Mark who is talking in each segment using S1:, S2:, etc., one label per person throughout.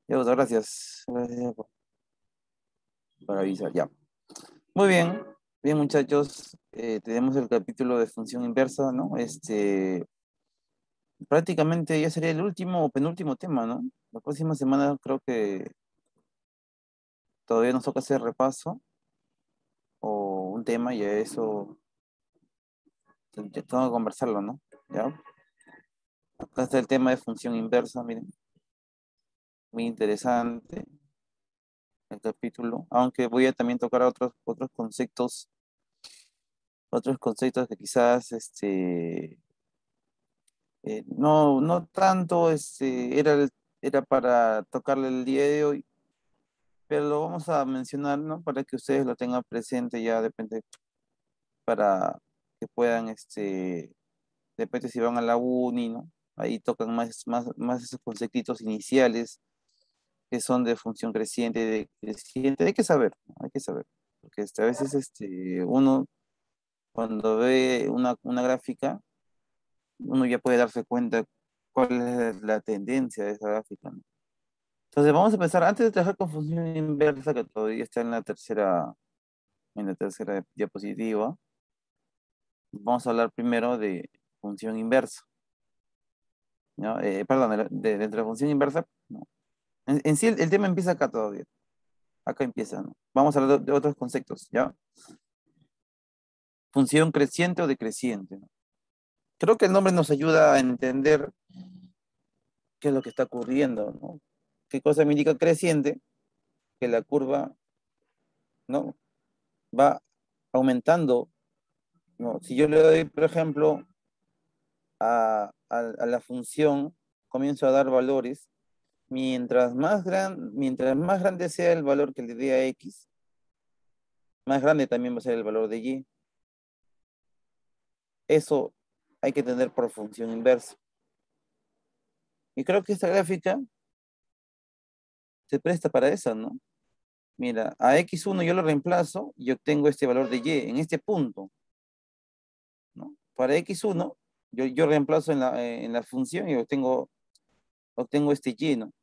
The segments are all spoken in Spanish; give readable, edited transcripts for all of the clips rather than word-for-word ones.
S1: Ya, pues, gracias. Gracias por avisar. Ya. Muy bien. Bien, muchachos. Tenemos el capítulo de función inversa, ¿no? Prácticamente ya sería el último o penúltimo tema, ¿no? La próxima semana creo que todavía nos toca hacer repaso o un tema y a eso tengo que conversarlo, ¿no? Ya. Acá está el tema de función inversa, miren. Muy interesante el capítulo, aunque voy a también tocar otros conceptos que quizás no tanto era para tocarle el día de hoy, pero lo vamos a mencionar, ¿no? Para que ustedes lo tengan presente ya, depende, para que puedan, de repente si van a la uni, ¿no? Ahí tocan más esos conceptitos iniciales que son de función creciente, de creciente, hay que saber, ¿no? Hay que saber, porque a veces uno cuando ve una gráfica, uno ya puede darse cuenta cuál es la tendencia de esa gráfica, ¿no? Entonces vamos a empezar, antes de trabajar con función inversa, que todavía está en la tercera diapositiva, vamos a hablar primero de función inversa, ¿no? Perdón, de la función inversa, no. En sí el tema empieza acá todavía, acá empieza, ¿no? Vamos a hablar de otros conceptos, ¿ya? Función creciente o decreciente, ¿no? Creo que el nombre nos ayuda a entender qué es lo que está ocurriendo, ¿no? ¿Qué cosa me indica creciente? Que la curva, ¿no? Va aumentando, ¿no? Si yo le doy, por ejemplo, a la función, comienzo a dar valores, mientras más grande sea el valor que le dé a X, más grande también va a ser el valor de Y. Eso hay que tener por función inversa. Y creo que esta gráfica se presta para eso, ¿no? Mira, a X1 yo lo reemplazo y obtengo este valor de Y en este punto, ¿no? Para X1, yo reemplazo en la función y obtengo este Y, ¿no?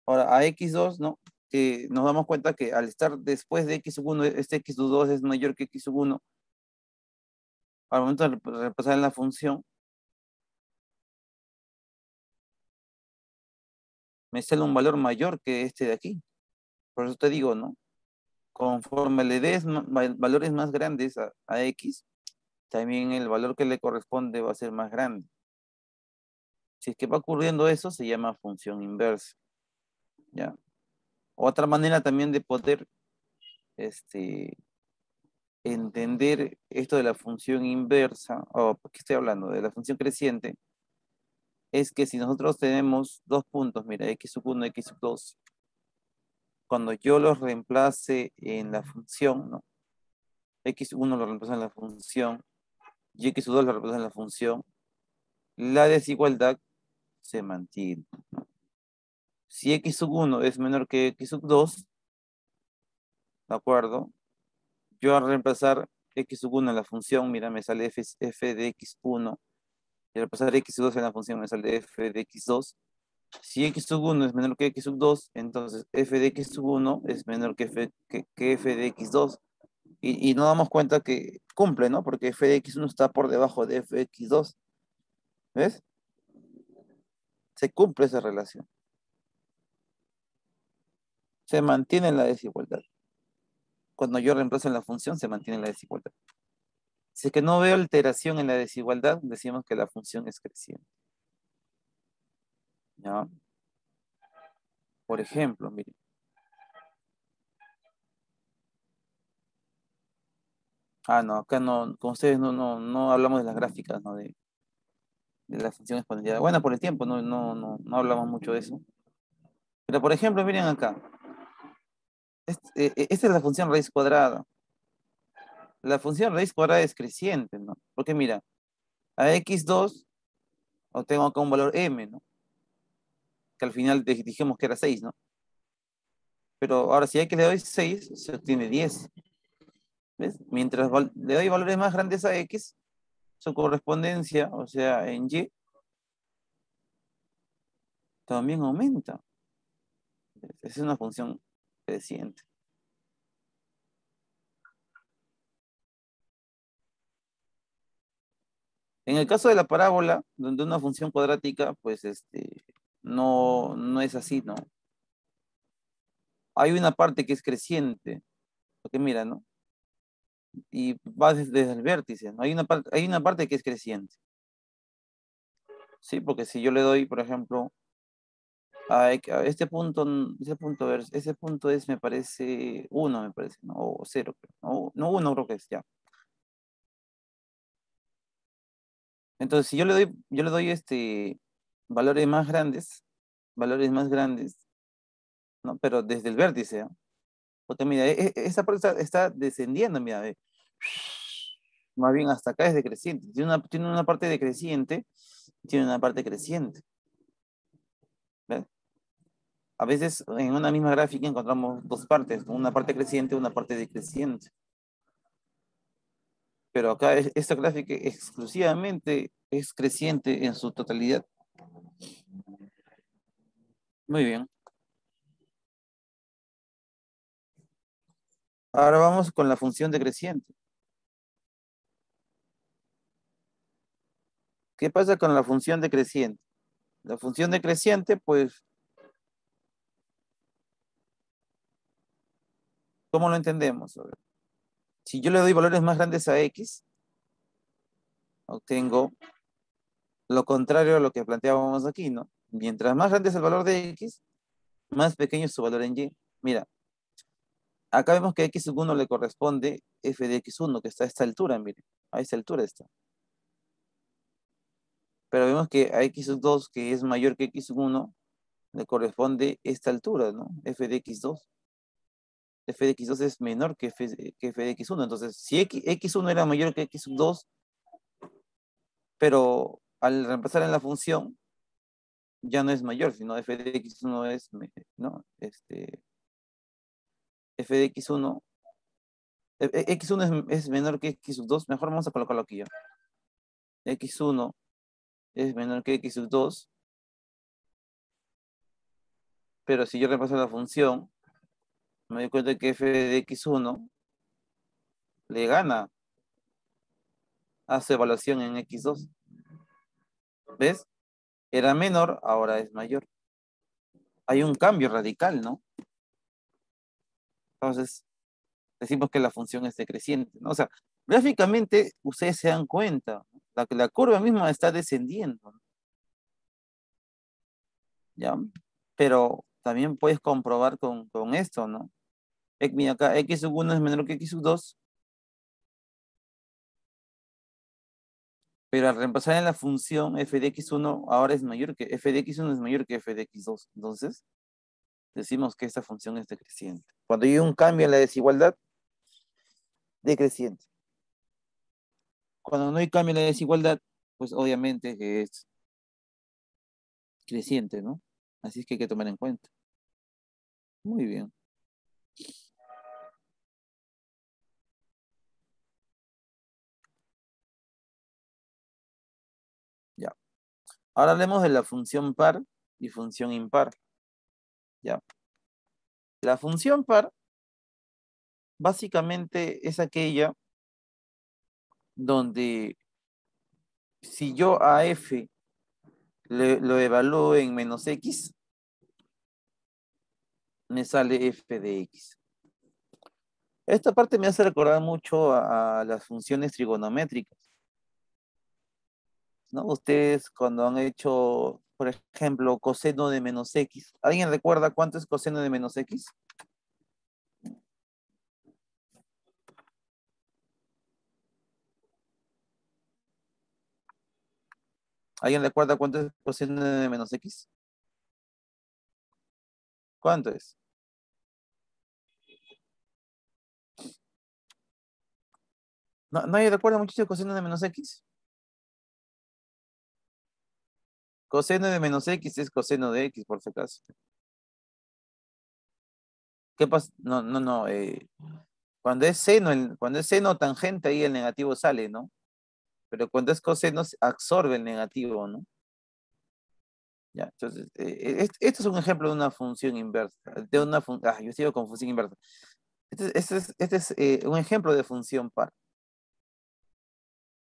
S1: Ahora, a X2, ¿no? Que nos damos cuenta que al estar después de X1, este X2 es mayor que X1, al momento de repasar en la función, me sale un valor mayor que este de aquí. Por eso te digo, ¿no? Conforme le des valores más grandes a X, también el valor que le corresponde va a ser más grande. Si es que va ocurriendo eso, se llama función inversa, ¿ya? Otra manera también de poder entender esto de la función inversa, o ¿qué estoy hablando? De la función creciente, es que si nosotros tenemos dos puntos, mira, x1, x2, cuando yo los reemplace en la función, ¿no? X1 lo reemplazo en la función y x2 lo reemplazo en la función, la desigualdad se mantiene, ¿no? Si x1 es menor que x2, ¿de acuerdo? Yo al reemplazar x1 en la función, mira, me sale f de x1, y al reemplazar x2 en la función me sale f de x2. Si x sub 1 es menor que x sub 2, entonces f de x sub 1 es menor que f de x 2. Y nos damos cuenta que cumple, ¿no? Porque f de x1 está por debajo de f de x2. ¿Ves? Se cumple esa relación. Se mantiene la desigualdad. Cuando yo reemplazo en la función, se mantiene la desigualdad. Si es que no veo alteración en la desigualdad, decimos que la función es creciente. ¿Ya? Por ejemplo, miren. Ah, no, acá no, con ustedes no hablamos de las gráficas, ¿no? De la función exponencial. Bueno, por el tiempo no hablamos mucho de eso. Pero por ejemplo, miren acá. Esta es la función raíz cuadrada. La función raíz cuadrada es creciente, ¿no? Porque mira, a x2 obtengo acá un valor m, ¿no? Que al final dijimos que era 6, ¿no? Pero ahora si a x le doy 6, se obtiene 10. ¿Ves? Mientras le doy valores más grandes a x, su correspondencia, o sea, en y, también aumenta. Es una función creciente. En el caso de la parábola, donde una función cuadrática, pues no es así, ¿no? Hay una parte que es creciente, porque mira, ¿no? Y va desde el vértice, ¿no? Hay una parte que es creciente, ¿sí? Porque si yo le doy, por ejemplo, a este punto, ese punto es, me parece, uno, me parece, ¿no? O cero, no, uno creo que es, ya. Entonces, si yo le doy valores más grandes, ¿no? Pero desde el vértice, ¿no? Porque mira, esa parte está descendiendo, mira, ve. Más bien hasta acá es decreciente. Tiene una parte decreciente, tiene una parte creciente. ¿Ves? A veces en una misma gráfica encontramos dos partes, una parte creciente y una parte decreciente. Pero acá esta gráfica exclusivamente es creciente en su totalidad. Muy bien. Ahora vamos con la función decreciente. ¿Qué pasa con la función decreciente? La función decreciente, pues, ¿cómo lo entendemos? A ver, si yo le doy valores más grandes a x, obtengo lo contrario a lo que planteábamos aquí, ¿no? Mientras más grande es el valor de x, más pequeño es su valor en y. Mira, acá vemos que a x1 le corresponde f de x1, que está a esta altura, mire. A esta altura está. Pero vemos que a x2, que es mayor que x1, le corresponde esta altura, ¿no? F de x2. F de x2 es menor que f de x1. Entonces, si x1 era mayor que x2, pero al reemplazar en la función, ya no es mayor, sino f de x1 es, ¿no? F de x1, x1 es menor que x2, mejor vamos a colocarlo aquí ya. X1 es menor que x2, pero si yo repaso la función, me doy cuenta que f de x1 le gana a su evaluación en x2. ¿Ves? Era menor, ahora es mayor. Hay un cambio radical, ¿no? Entonces, decimos que la función es decreciente, ¿no? O sea, gráficamente ustedes se dan cuenta, ¿no? La curva misma está descendiendo, ¿no? ¿Ya? Pero también puedes comprobar con esto, ¿no? Mira acá, x1 es menor que x2, pero al reemplazar en la función f de x1 ahora es mayor que f de x1 es mayor que f de x2. Entonces, decimos que esta función es decreciente. Cuando hay un cambio en la desigualdad, decreciente. Cuando no hay cambio en la desigualdad, pues obviamente que es creciente, ¿no? Así es que hay que tomar en cuenta. Muy bien, ya. Ahora hablemos de la función par y función impar, ya. La función par básicamente es aquella donde si yo a f lo evalúo en menos x, me sale f de x. Esta parte me hace recordar mucho a las funciones trigonométricas, ¿no? Ustedes cuando han hecho, por ejemplo, coseno de menos x, ¿alguien recuerda cuánto es coseno de menos x? ¿Alguien recuerda cuánto es coseno de menos x? ¿Cuánto es? ¿Nadie recuerda mucho coseno de menos x? Coseno de menos x es coseno de x, por si acaso. ¿Qué pasa? No. Cuando es seno tangente, ahí el negativo sale, ¿no? Pero cuando es coseno, absorbe el negativo, ¿no? ¿Ya? Entonces, esto es un ejemplo de una función inversa, yo sigo con función inversa. Este es un ejemplo de función par.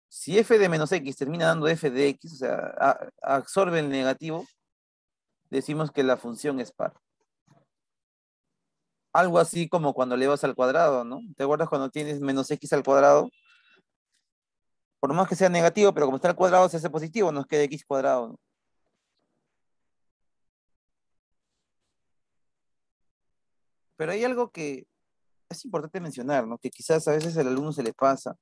S1: Si f de menos x termina dando f de x, o sea, absorbe el negativo, decimos que la función es par. Algo así como cuando le vas al cuadrado, ¿no? ¿Te acuerdas cuando tienes menos x al cuadrado? Por más que sea negativo, pero como está al cuadrado se hace positivo, nos queda x cuadrado, ¿no? Pero hay algo que es importante mencionar, ¿no? Que quizás a veces el alumno se le pasa.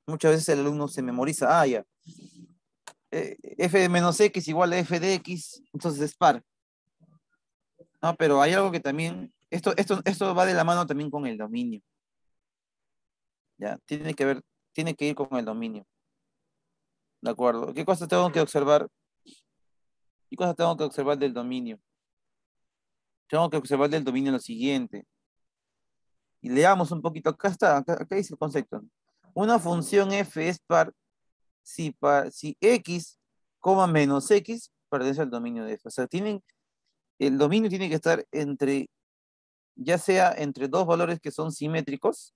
S1: Muchas veces el alumno se memoriza, ya, f de menos x igual a f de x, entonces es par. No, pero hay algo que también, esto va de la mano también con el dominio, ¿ya? Tiene que ir con el dominio, ¿de acuerdo? ¿Qué cosas tengo que observar? ¿Qué cosas tengo que observar del dominio? Tengo que observar del dominio lo siguiente. Y leamos un poquito, acá está, acá dice el concepto, ¿no? Una función f es par si x, menos x pertenece al dominio de f. O sea, el dominio tiene que estar entre, ya sea entre dos valores que son simétricos,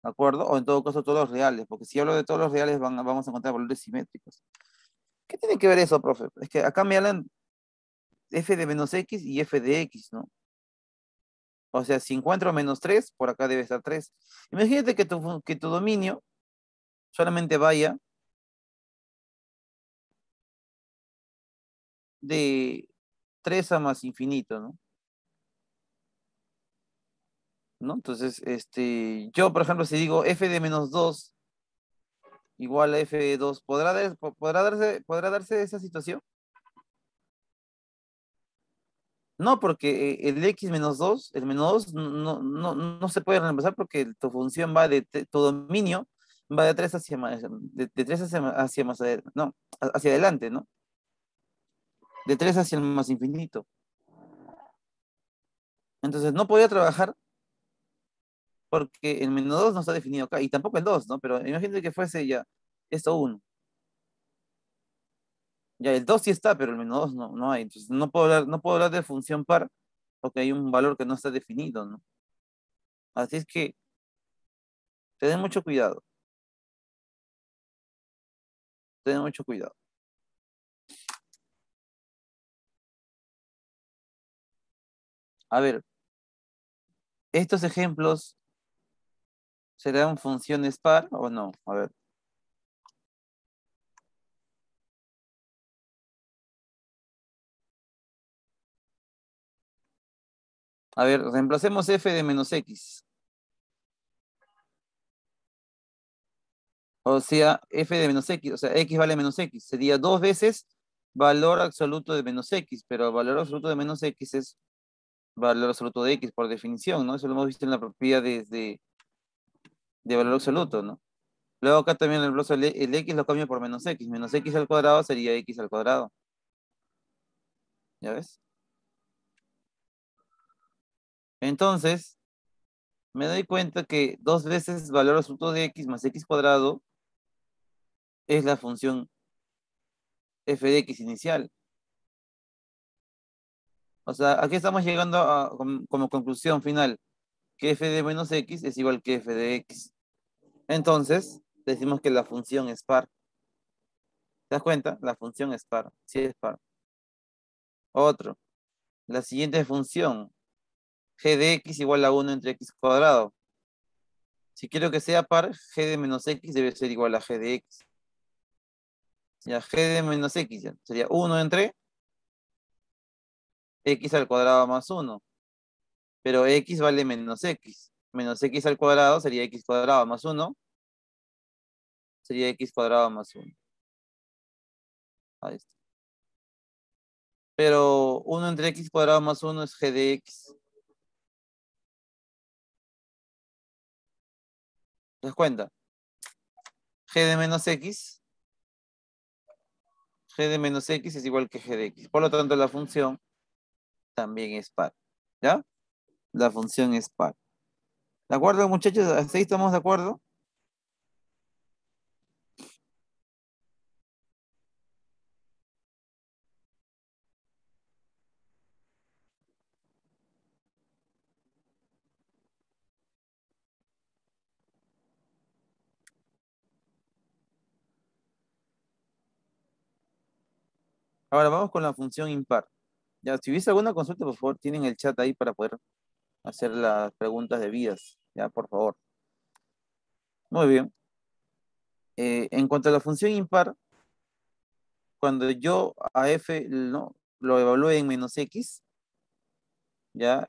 S1: ¿de acuerdo? O en todo caso todos los reales, porque si hablo de todos los reales vamos a encontrar valores simétricos. ¿Qué tiene que ver eso, profe? Es que acá me hablan f de menos x y f de x, ¿no? O sea, si encuentro menos 3 por acá debe estar 3. Imagínate que tu dominio solamente vaya de 3 a más infinito, ¿no? ¿No? Entonces, yo, por ejemplo, si digo f de menos 2 igual a f de 2, ¿podrá darse esa situación? No, porque el x menos 2, el menos 2 no se puede reemplazar porque tu función va tu dominio va de 3 hacia más, de 3 hacia más, no, hacia adelante, ¿no? De 3 hacia el más infinito. Entonces, no podía trabajar porque el menos 2 no está definido acá, y tampoco el 2, ¿no? Pero imagínate que fuese ya esto 1. Ya el 2 sí está, pero el menos 2 no hay. Entonces no puedo hablar de función par porque hay un valor que no está definido, ¿no? Así es que ten mucho cuidado, ten mucho cuidado. A ver, estos ejemplos serán funciones par o no. A ver, reemplacemos f de menos x. O sea, f de menos x, o sea, x vale menos x. Sería dos veces valor absoluto de menos x, pero valor absoluto de menos x es valor absoluto de x por definición, ¿no? Eso lo hemos visto en la propiedad de valor absoluto, ¿no? Luego acá también el x lo cambio por menos x. Menos x al cuadrado sería x al cuadrado. ¿Ya ves? Entonces, me doy cuenta que dos veces valor absoluto de x más x cuadrado es la función f de x inicial. O sea, aquí estamos llegando como conclusión final, que f de menos x es igual que f de x. Entonces, decimos que la función es par. ¿Te das cuenta? La función es par. Sí es par. Otro. La siguiente función, g de x igual a 1 entre x cuadrado. Si quiero que sea par, g de menos x debe ser igual a g de x. Ya, g de menos x ya, sería 1 entre x al cuadrado más 1. Pero x vale menos x. Menos x al cuadrado sería x cuadrado más 1. Sería x cuadrado más 1. Ahí está. Pero 1 entre x cuadrado más 1 es g de x. ¿Te das cuenta? G de menos x, g de menos x es igual que g de x. Por lo tanto, la función también es par. ¿Ya? La función es par. ¿De acuerdo, muchachos? ¿Hasta ahí estamos de acuerdo? Ahora vamos con la función impar. Ya, si hubiese alguna consulta, por favor, tienen el chat ahí para poder hacer las preguntas debidas. Ya, por favor. Muy bien. En cuanto a la función impar, cuando yo a f, ¿no?, lo evalúe en menos x, ya,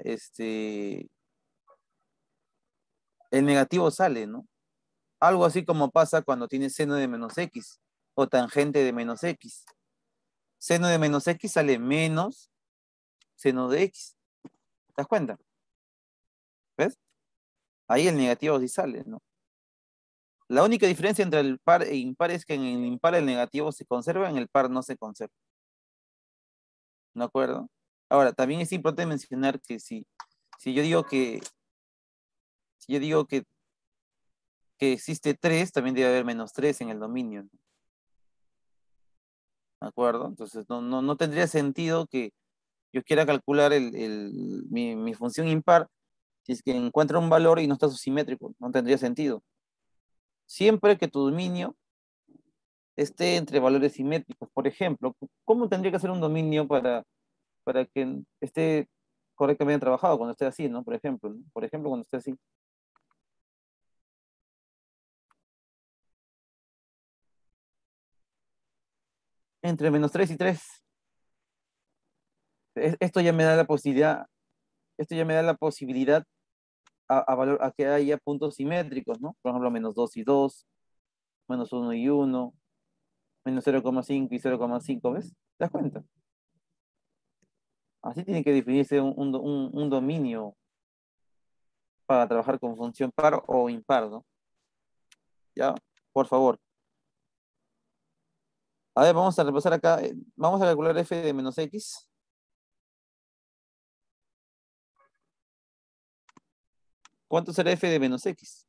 S1: el negativo sale, ¿no? Algo así como pasa cuando tienes seno de menos x o tangente de menos x. Seno de menos x sale menos seno de x. ¿Te das cuenta? ¿Ves? Ahí el negativo sí sale, ¿no? La única diferencia entre el par e impar es que en el impar el negativo se conserva, en el par no se conserva. ¿De acuerdo? Ahora, también es importante mencionar que si yo digo que, si yo digo que existe 3, también debe haber menos 3 en el dominio, ¿no? ¿De acuerdo? Entonces no tendría sentido que yo quiera calcular mi función impar si es que encuentra un valor y no está simétrico. No tendría sentido. Siempre que tu dominio esté entre valores simétricos. Por ejemplo, ¿cómo tendría que ser un dominio para que esté correctamente trabajado cuando esté así, ¿no? Por ejemplo, ¿no? Por ejemplo, cuando esté así. Entre menos 3 y 3. Esto ya me da la posibilidad, esto ya me da la posibilidad a que haya puntos simétricos, ¿no? Por ejemplo, menos 2 y 2, menos 1 y 1, menos 0,5 y 0,5, ¿ves? ¿Te das cuenta? Así tiene que definirse un dominio para trabajar con función par o impar, ¿no? ¿Ya? Por favor. A ver, vamos a repasar acá. Vamos a calcular f de menos x. ¿Cuánto será f de menos x?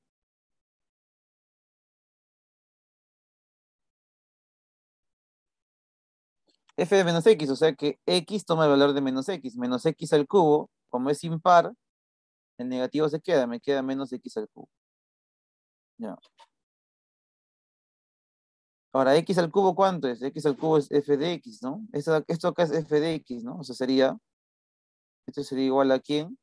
S1: F de menos x, o sea que x toma el valor de menos x. Menos x al cubo, como es impar, el negativo se queda, me queda menos x al cubo. Ya. Ahora, x al cubo, ¿cuánto es? X al cubo es f de x, ¿no? Esto acá es f de x, ¿no? O sea, esto sería igual a ¿quién?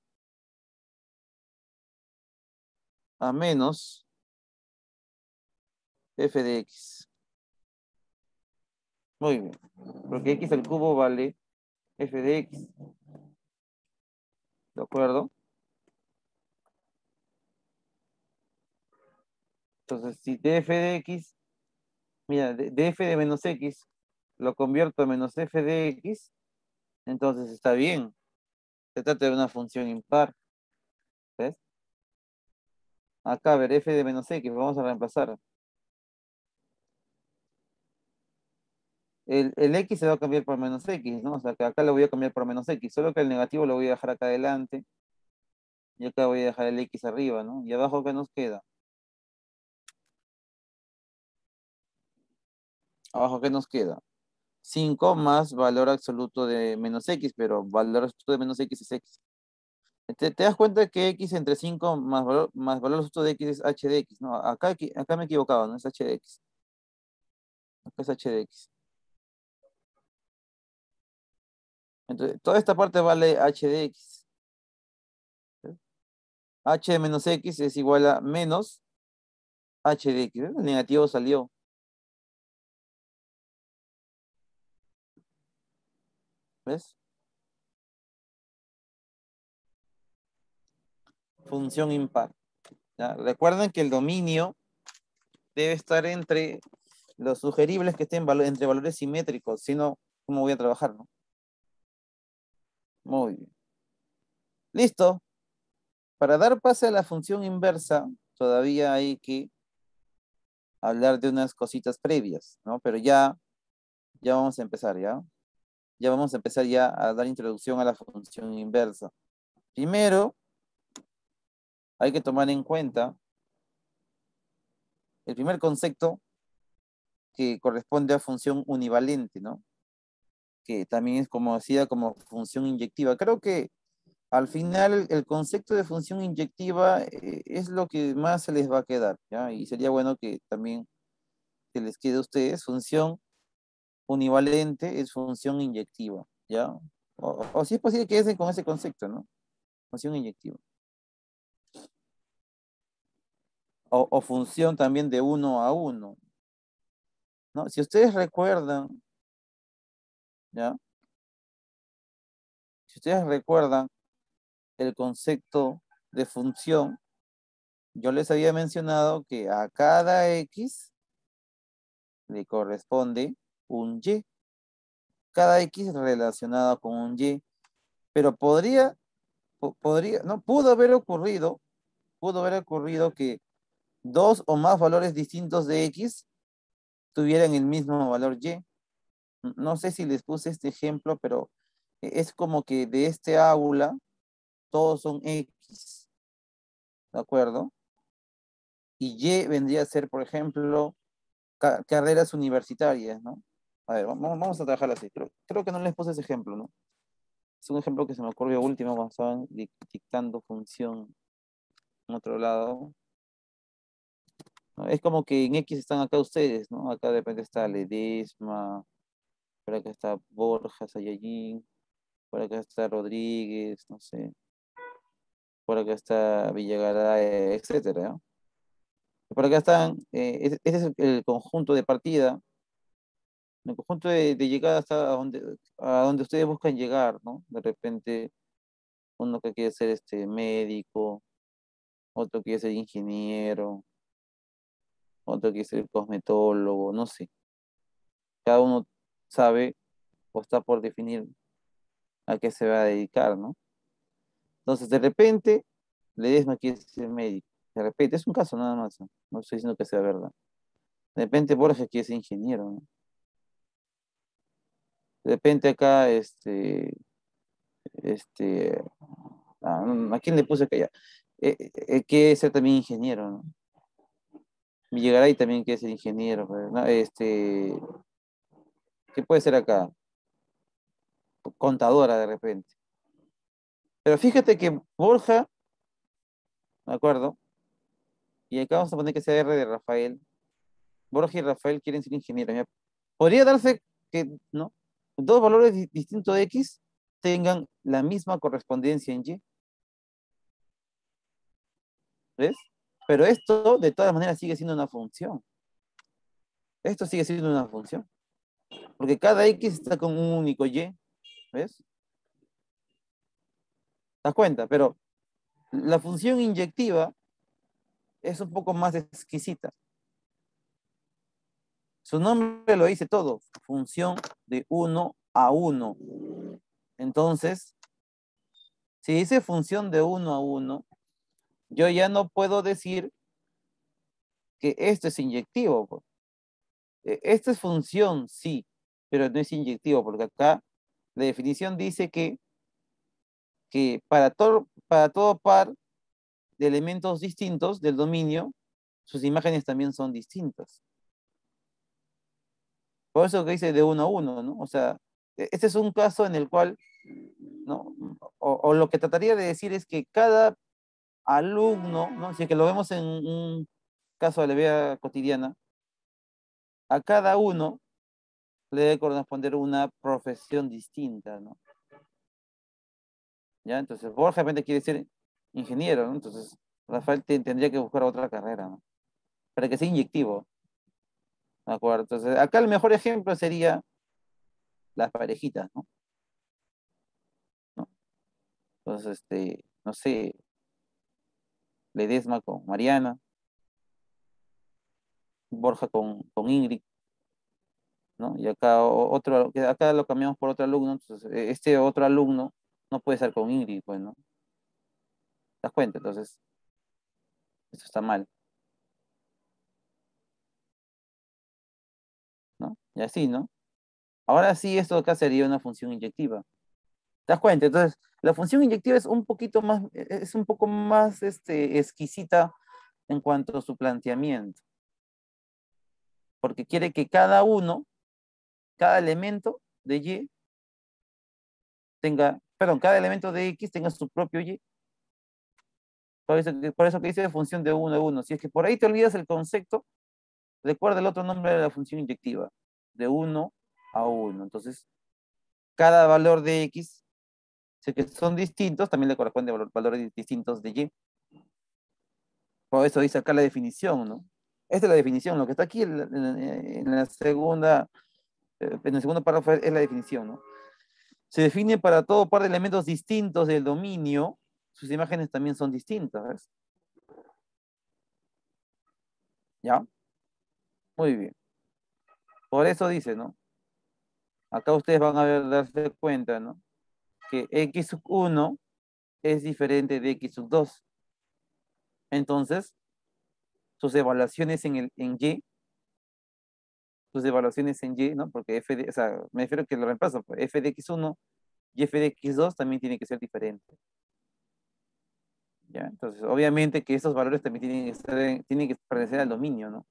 S1: A menos f de x. Muy bien. Porque x al cubo vale f de x. ¿De acuerdo? Entonces, si de f de x, mira, de f de menos x, lo convierto a menos f de x, entonces está bien. Se trata de una función impar. ¿Ves? Acá, a ver, f de menos x, vamos a reemplazar. El x se va a cambiar por menos x, ¿no? O sea, que acá lo voy a cambiar por menos x, solo que el negativo lo voy a dejar acá adelante, y acá voy a dejar el x arriba, ¿no? Y abajo, ¿qué nos queda? Abajo, ¿qué nos queda? 5 más valor absoluto de menos x, pero valor absoluto de menos x es x. ¿Te das cuenta que x entre 5 más valor absoluto de x es h de x? No, acá me he equivocado, no es h de x. Acá es h de x. Entonces, toda esta parte vale h de x. H de menos x es igual a menos h de x. ¿Ves? El negativo salió. ¿Ves? Función impar. ¿Ya? Recuerden que el dominio debe estar entre los sugeribles que estén entre valores simétricos, si no, ¿cómo voy a trabajar, no? Muy bien. Listo. Para dar pase a la función inversa, todavía hay que hablar de unas cositas previas, ¿no? Pero ya vamos a empezar, ¿ya? Ya vamos a empezar ya a dar introducción a la función inversa. Primero, hay que tomar en cuenta el primer concepto que corresponde a función univalente, ¿no? Que también es conocida como función inyectiva. Creo que al final el concepto de función inyectiva es lo que más se les va a quedar, ¿ya? Y sería bueno que también se les quede a ustedes función univalente es función inyectiva, ¿ya? O si es posible que con ese concepto, ¿no? Función inyectiva. O función también de uno a uno, ¿no? Si ustedes recuerdan, ¿ya? Si ustedes recuerdan el concepto de función, yo les había mencionado que a cada X le corresponde un Y. Cada X relacionado con un Y. Pero no, pudo haber ocurrido que dos o más valores distintos de X tuvieran el mismo valor Y. No sé si les puse este ejemplo, pero es como que de este aula todos son X, ¿de acuerdo? Y Y vendría a ser, por ejemplo, carreras universitarias, ¿no? A ver, vamos a trabajar así. Creo que no les puse ese ejemplo, ¿no? Es un ejemplo que se me ocurrió último cuando estaban dictando función en otro lado, ¿no? Es como que en X están acá ustedes, ¿no? Acá de repente está Ledesma, por acá está Borja Sayallín, por acá está Rodríguez, no sé, por acá está Villagaray, etcétera, ¿no? Por acá están, ese es el conjunto de partida, el conjunto de llegada hasta a donde ustedes buscan llegar, ¿no? De repente, uno que quiere ser médico, otro quiere ser ingeniero, otro quiere ser cosmetólogo, no sé. Cada uno sabe o está por definir a qué se va a dedicar, ¿no? Entonces, de repente, Ledesma quiere ser médico. De repente, es un caso nada más, ¿no? No estoy diciendo que sea verdad. De repente, Borja quiere ser ingeniero, ¿no? De repente acá, este, ¿a quién le puse acá ya? Quiere ser también ingeniero, ¿no? Villegaray también quiere ser ingeniero, pues, ¿no? ¿Qué puede ser acá? Contadora de repente. Pero fíjate que Borja, ¿de acuerdo? Y acá vamos a poner que sea R de Rafael. Borja y Rafael quieren ser ingenieros. ¿Ya? Podría darse que, ¿no? Dos valores distintos de X tengan la misma correspondencia en Y, ¿ves? Pero esto, de todas maneras, sigue siendo una función. Esto sigue siendo una función. Porque cada X está con un único Y, ¿ves? ¿Te das cuenta? Pero la función inyectiva es un poco más exquisita. Su nombre lo dice todo, función de uno a uno. Entonces, si dice función de uno a uno, yo ya no puedo decir que esto es inyectivo, pues. Esto es función, sí, pero no es inyectivo, porque acá la definición dice que para todo par de elementos distintos del dominio, sus imágenes también son distintas. Por eso que dice de uno a uno, ¿no? O sea, este es un caso en el cual, ¿no? O lo que trataría de decir es que cada alumno, ¿no? Si es que lo vemos en un caso de la vida cotidiana, a cada uno le debe corresponder una profesión distinta, ¿no? ¿Ya? Entonces, Borja de repente quiere ser ingeniero, ¿no? Entonces, Rafael tendría que buscar otra carrera, ¿no? Para que sea inyectivo, ¿de acuerdo? Entonces, acá el mejor ejemplo sería las parejitas, ¿no? ¿No? Entonces, no sé, Ledesma con Mariana, Borja con Ingrid, ¿no? Y acá acá lo cambiamos por otro alumno, entonces este otro alumno no puede estar con Ingrid, pues, ¿no? ¿Te das cuenta? Entonces, esto está mal, ¿no? Y así, ¿no? Ahora sí, esto acá sería una función inyectiva. ¿Te das cuenta? Entonces, la función inyectiva es un poquito más, es un poco más exquisita en cuanto a su planteamiento, porque quiere que cada elemento de Y cada elemento de X tenga su propio Y. Por eso que dice función de uno a uno. Si es que por ahí te olvidas el concepto, recuerda el otro nombre de la función inyectiva, de uno a 1. Entonces, cada valor de X, si que son distintos, también le corresponde valores distintos de Y. Por eso dice acá la definición, ¿no? Esta es la definición, lo que está aquí en la segunda, en el segundo párrafo es la definición, ¿no? Se define para todo par de elementos distintos del dominio, sus imágenes también son distintas, ¿ves? ¿Ya? Muy bien. Por eso dice, ¿no? Acá ustedes van a ver, darse cuenta, ¿no? Que x sub 1 es diferente de x sub 2. Entonces, sus evaluaciones en Y, sus evaluaciones en Y, ¿no? Porque o sea, me refiero que lo reemplazo, pues, f de x1 y f de x2 también tiene que ser diferente. ¿Ya? Entonces, obviamente que estos valores también tienen que pertenecer al dominio, ¿no?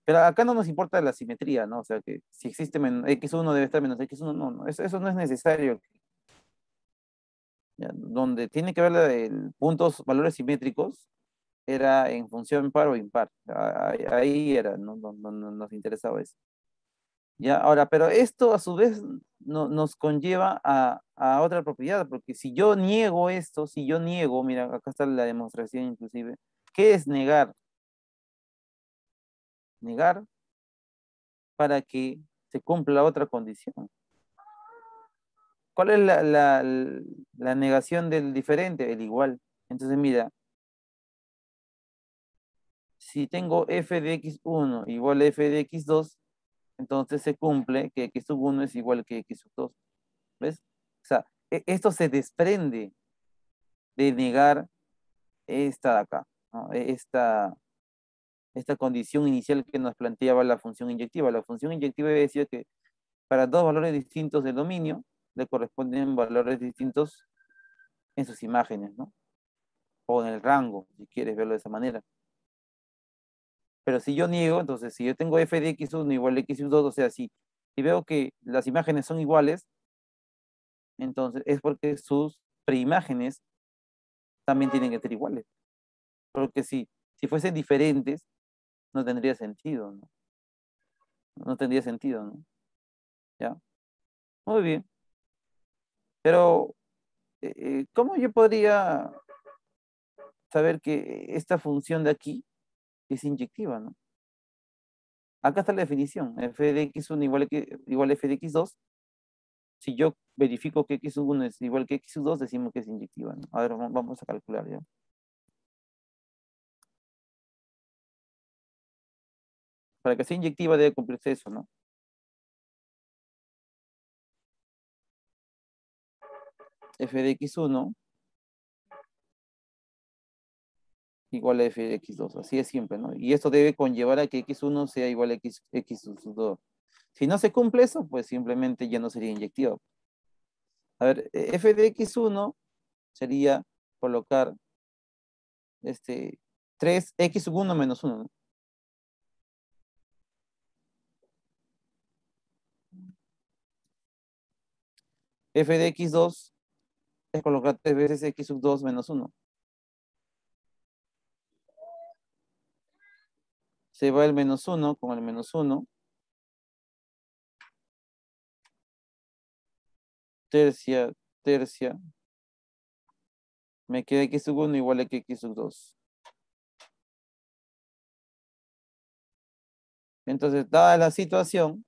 S1: Pero acá no nos importa la simetría, ¿no? O sea, que si existe x1 debe estar menos x1, no, no, eso no es necesario. ¿Ya? Donde tiene que haber puntos, valores simétricos, era en función par o impar. Ahí era, no nos interesaba eso. ¿Ya? Ahora, pero esto a su vez nos conlleva a otra propiedad, porque si yo niego esto, si yo niego, mira, acá está la demostración inclusive, ¿qué es negar? Negar para que se cumpla otra condición. ¿Cuál es la negación del diferente? El igual. Entonces, mira, si tengo f de x1 igual a f de x2, entonces se cumple que x sub 1 es igual que x sub 2. ¿Ves? O sea, esto se desprende de negar esta de acá, ¿no? Esta condición inicial que nos planteaba la función inyectiva. La función inyectiva decía que para dos valores distintos del dominio le corresponden valores distintos en sus imágenes, ¿no? O en el rango, si quieres verlo de esa manera. Pero si yo niego, entonces si yo tengo f de x1 igual a x2, o sea, si veo que las imágenes son iguales, entonces es porque sus preimágenes también tienen que ser iguales. Porque si fuesen diferentes, no tendría sentido, ¿no? No tendría sentido, ¿no? ¿Ya? Muy bien. Pero, ¿cómo yo podría saber que esta función de aquí es inyectiva, ¿no? Acá está la definición. F de x1 igual a f de x2. Si yo verifico que x1 es igual que x2, decimos que es inyectiva, ¿no? A ver, vamos a calcular ya. Para que sea inyectiva debe cumplirse eso, ¿no? F de x1 igual a f de x2. Así es simple, ¿no? Y esto debe conllevar a que x1 sea igual a x2. Si no se cumple eso, pues simplemente ya no sería inyectiva. A ver, f de x1 sería colocar 3x1 menos 1, ¿no? F de x2 es colocar 3 veces x sub 2 menos 1. Se va el menos 1 con el menos 1. Tercia, tercia. Me queda x sub 1 igual a que x sub 2. Entonces, dada la situación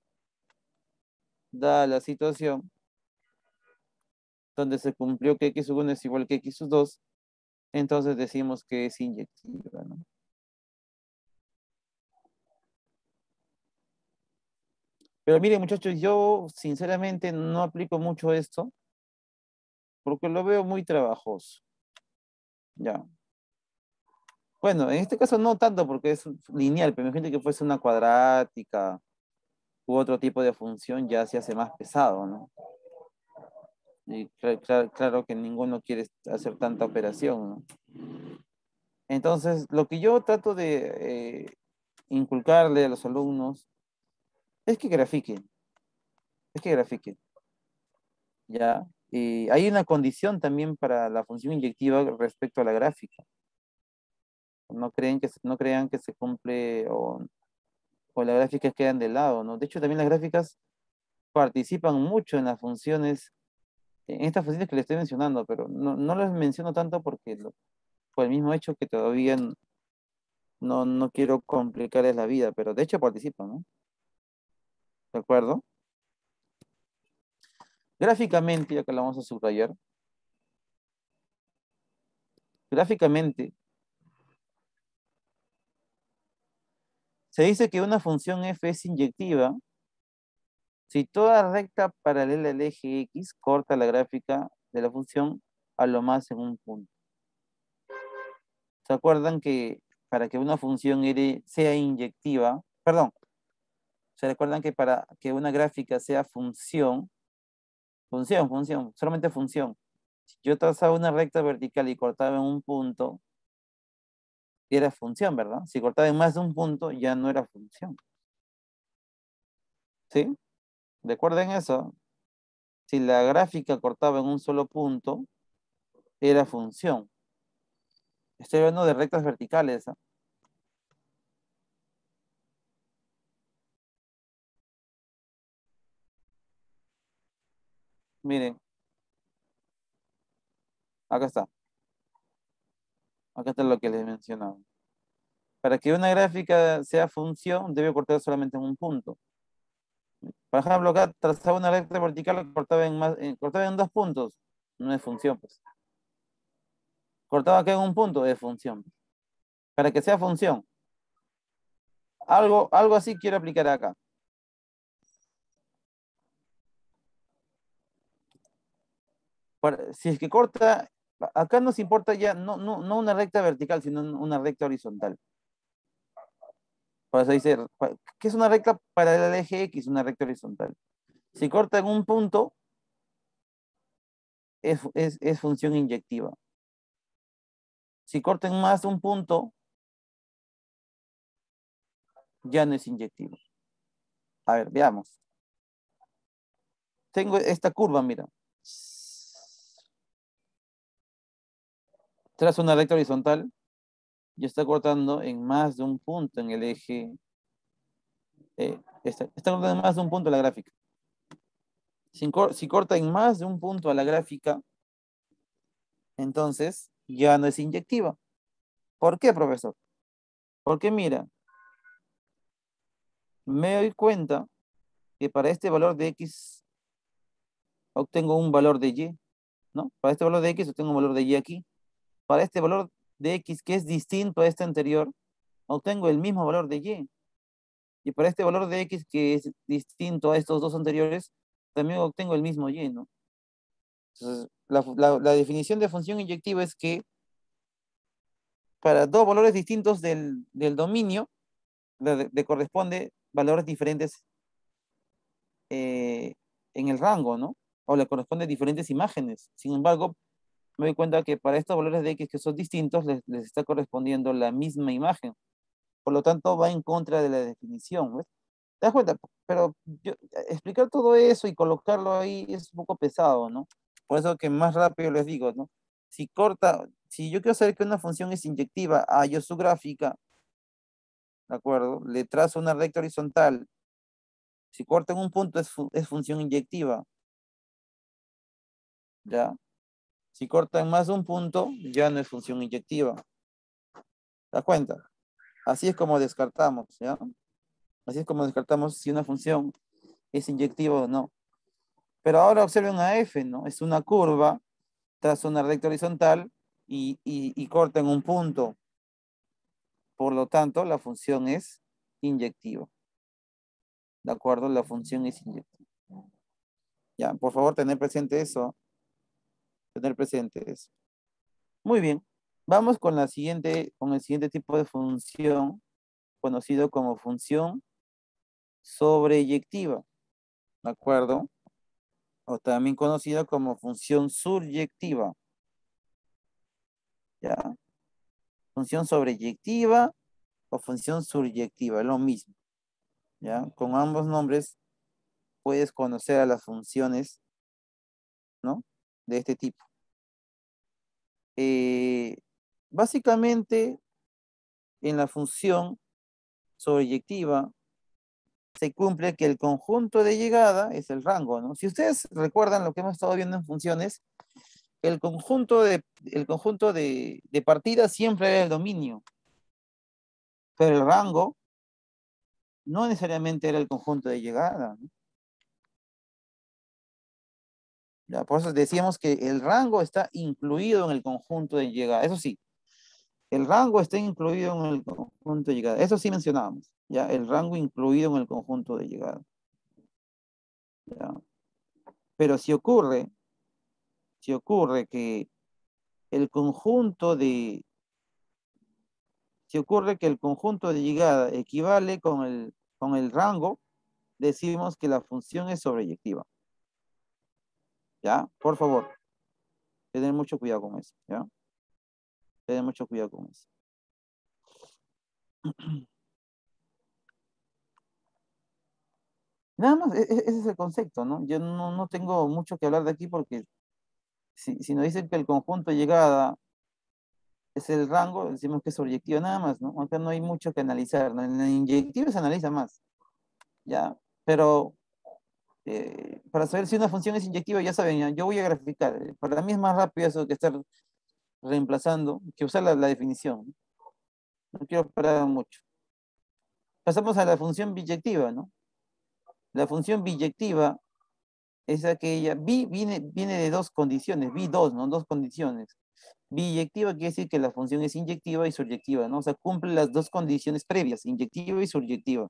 S1: donde se cumplió que x sub 1 es igual que x sub 2, entonces decimos que es inyectiva, ¿no? Pero miren, muchachos, yo sinceramente no aplico mucho esto porque lo veo muy trabajoso. Ya. Bueno, en este caso no tanto porque es lineal, pero imagínate que fuese una cuadrática u otro tipo de función, ya se hace más pesado, ¿no? Y claro que ninguno quiere hacer tanta operación, ¿no? Entonces, lo que yo trato de inculcarle a los alumnos es que grafiquen, es que grafiquen, ¿ya? Y hay una condición también para la función inyectiva respecto a la gráfica. No crean que se cumple o las gráficas quedan de lado, ¿no? De hecho, también las gráficas participan mucho en las funciones, en estas funciones que les estoy mencionando, pero no las menciono tanto porque por el mismo hecho que todavía no quiero complicarles la vida, pero de hecho participan, ¿no? ¿De acuerdo? Gráficamente, ya que la vamos a subrayar, gráficamente se dice que una función f es inyectiva si toda recta paralela al eje X corta la gráfica de la función a lo más en un punto. ¿Se acuerdan que para que una función sea inyectiva, perdón, se recuerdan que para que una gráfica sea función, solamente función. Si yo trazaba una recta vertical y cortaba en un punto, era función, ¿verdad? Si cortaba en más de un punto, ya no era función. ¿Sí? Recuerden eso. Si la gráfica cortaba en un solo punto, era función. Estoy hablando de rectas verticales, ¿ah? Miren, acá está. Acá está lo que les mencionaba. Para que una gráfica sea función, debe cortar solamente en un punto. Por ejemplo, acá trazaba una recta vertical, cortaba en dos puntos. No es función, pues. Cortaba acá en un punto, es función. Para que sea función. Algo así quiero aplicar acá. Si es que corta, acá nos importa ya no una recta vertical, sino una recta horizontal. Por eso dice, ¿qué es una recta paralela al eje X? Una recta horizontal. Si corta en un punto, es función inyectiva. Si corta en más de un punto, ya no es inyectivo. A ver, veamos. Tengo esta curva, mira. Trazo una recta horizontal y está cortando en más de un punto en el eje. Está cortando en más de un punto la gráfica. Si corta en más de un punto a la gráfica, entonces ya no es inyectiva. ¿Por qué, profesor? Porque mira, me doy cuenta que para este valor de X obtengo un valor de Y, ¿no? Para este valor de X obtengo un valor de Y aquí. Para este valor de X que es distinto a este anterior, obtengo el mismo valor de Y. Y para este valor de X que es distinto a estos dos anteriores, también obtengo el mismo Y, ¿no? Entonces, la definición de función inyectiva es que para dos valores distintos del dominio, le corresponde valores diferentes eh, en el rango, ¿no? O le corresponde diferentes imágenes. Sin embargo, me doy cuenta que para estos valores de X que son distintos, les está correspondiendo la misma imagen. Por lo tanto, va en contra de la definición, ¿ves? ¿Te das cuenta? Pero explicar todo eso y colocarlo ahí es un poco pesado, ¿no? Por eso que más rápido les digo, ¿no? Si yo quiero saber que una función es inyectiva, yo su gráfica, ¿de acuerdo? Le trazo una recta horizontal. Si corta en un punto es función inyectiva, ¿ya? Si corta en más de un punto, ya no es función inyectiva. ¿Te das cuenta? Así es como descartamos, ¿ya? Así es como descartamos si una función es inyectiva o no. Pero ahora observen a f, ¿no? Es una curva, traza una recta horizontal y corta en un punto. Por lo tanto, la función es inyectiva. ¿De acuerdo? La función es inyectiva. Ya, por favor, tener presente eso. Tener presente eso. Muy bien. Vamos con el siguiente tipo de función, conocido como función sobreyectiva. ¿De acuerdo? O también conocida como función suryectiva. ¿Ya? Función sobreyectiva o función suryectiva, es lo mismo. ¿Ya? Con ambos nombres puedes conocer a las funciones, ¿no? De este tipo. Eh, Básicamente, en la función sobreyectiva se cumple que el conjunto de llegada es el rango, ¿no? Si ustedes recuerdan lo que hemos estado viendo en funciones, el conjunto de partida siempre era el dominio, pero el rango no necesariamente era el conjunto de llegada, ¿no? Ya, por eso decíamos que el rango está incluido en el conjunto de llegada. Eso sí, el rango está incluido en el conjunto de llegada. Eso sí mencionábamos. Ya, el rango incluido en el conjunto de llegada. Ya. Pero si ocurre que el conjunto de, si ocurre que el conjunto de llegada equivale con el rango, decimos que la función es sobreyectiva. ¿Ya? Por favor, tener mucho cuidado con eso. ¿Ya? Tener mucho cuidado con eso. Nada más, ese es el concepto, ¿no? Yo no tengo mucho que hablar de aquí porque si nos dicen que el conjunto de llegada es el rango, decimos que es sobreyectiva nada más, ¿no? Acá no hay mucho que analizar, ¿no? En la inyectiva se analiza más, ¿ya? Pero para saber si una función es inyectiva, ya saben, yo voy a graficar. Para mí es más rápido eso que estar reemplazando, que usar la definición. No quiero parar mucho. Pasamos a la función biyectiva, ¿no? La función biyectiva es aquella, viene de dos condiciones, dos, ¿no? Dos condiciones. Biyectiva quiere decir que la función es inyectiva y suryectiva, ¿no? O sea, cumple las dos condiciones previas, inyectiva y suryectiva.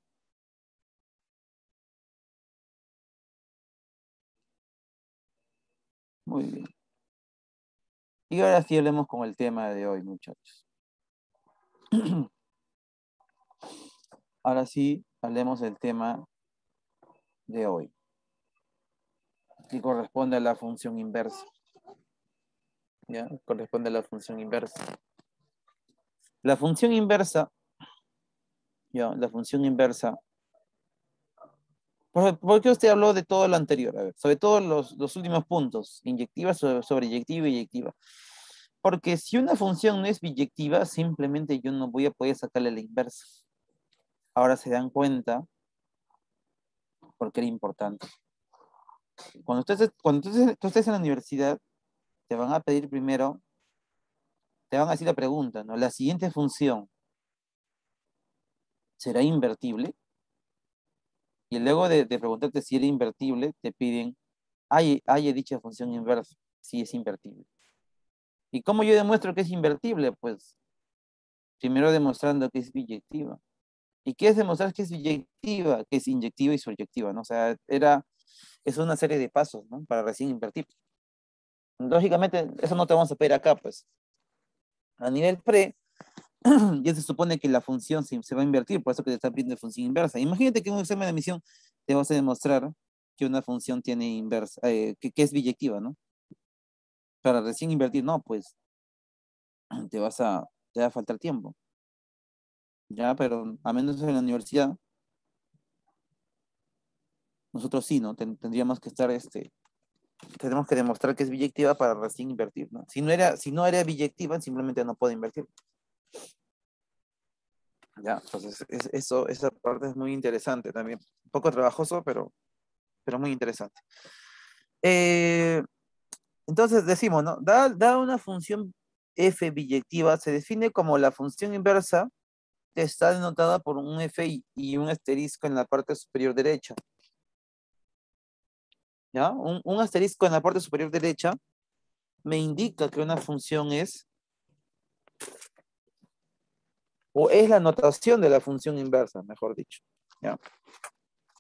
S1: Muy bien. Y ahora sí hablemos con el tema de hoy, muchachos. Ahora sí hablemos del tema de hoy, que corresponde a la función inversa. ¿Ya? Corresponde a la función inversa. La función inversa, ya, la función inversa. ¿Por qué usted habló de todo lo anterior? A ver, sobre todo los últimos puntos, inyectiva, sobreyectiva y eyectiva. Porque si una función no es biyectiva, simplemente yo no voy a poder sacarle la inversa. Ahora se dan cuenta por qué era importante. Cuando tú estés en la universidad, te van a pedir primero, te van a decir la pregunta, ¿no? La siguiente función, ¿será invertible? Y luego de preguntarte si era invertible, te piden, hay dicha función inversa, si es invertible. ¿Y cómo yo demuestro que es invertible? Pues primero demostrando que es biyectiva. ¿Y qué es demostrar que es biyectiva? Que es inyectiva y suryectiva, ¿no? O sea, es una serie de pasos, ¿no? Para recién invertir. Lógicamente, eso no te vamos a pedir acá, pues. A nivel pre, ya se supone que la función se va a invertir, por eso que te está pidiendo función inversa. Imagínate que en un examen de admisión te vas a demostrar que una función tiene inversa, que es biyectiva, ¿no? Para recién invertir, no, pues te va a faltar tiempo. Ya, pero a menos en la universidad, nosotros sí, ¿no? Tendríamos que estar, tenemos que demostrar que es biyectiva para recién invertir, ¿no? Si no era biyectiva, simplemente no puede invertir. Ya, entonces esa parte es muy interesante también. Un poco trabajoso, pero muy interesante. Eh, entonces decimos, ¿no? Da una función f biyectiva, se define como la función inversa que está denotada por un f y un asterisco en la parte superior derecha. ¿Ya? Un asterisco en la parte superior derecha me indica que una función o es la notación de la función inversa, mejor dicho. ¿Ya?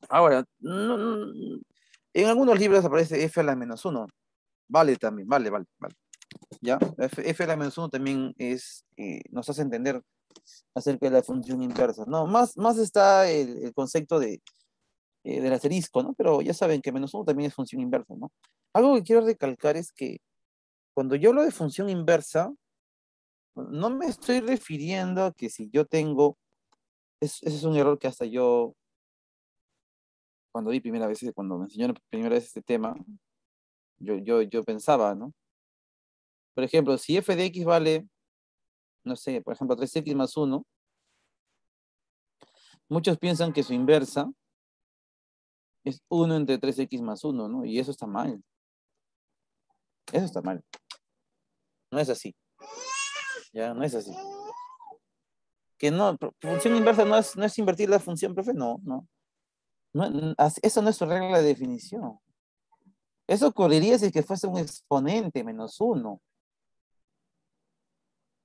S1: Ahora, en algunos libros aparece f a la menos uno. Vale también, vale. ¿Ya? F a la menos uno también nos hace entender acerca de la función inversa. No, más está el concepto del asterisco, ¿no? Pero ya saben que menos uno también es función inversa, ¿no? Algo que quiero recalcar es que cuando yo hablo de función inversa, no me estoy refiriendo a que si yo tengo, ese es un error que hasta yo, cuando me enseñaron primera vez este tema, yo pensaba, ¿no? Por ejemplo, si f de x vale, no sé, por ejemplo, 3x más uno, muchos piensan que su inversa Es 1 entre 3x más 1, ¿no? Y eso está mal. Eso está mal. No es así. Ya, no es así. Que no, función inversa no es invertir la función, profe. No, no. Eso no es su regla de definición. Eso ocurriría si es que fuese un exponente menos 1.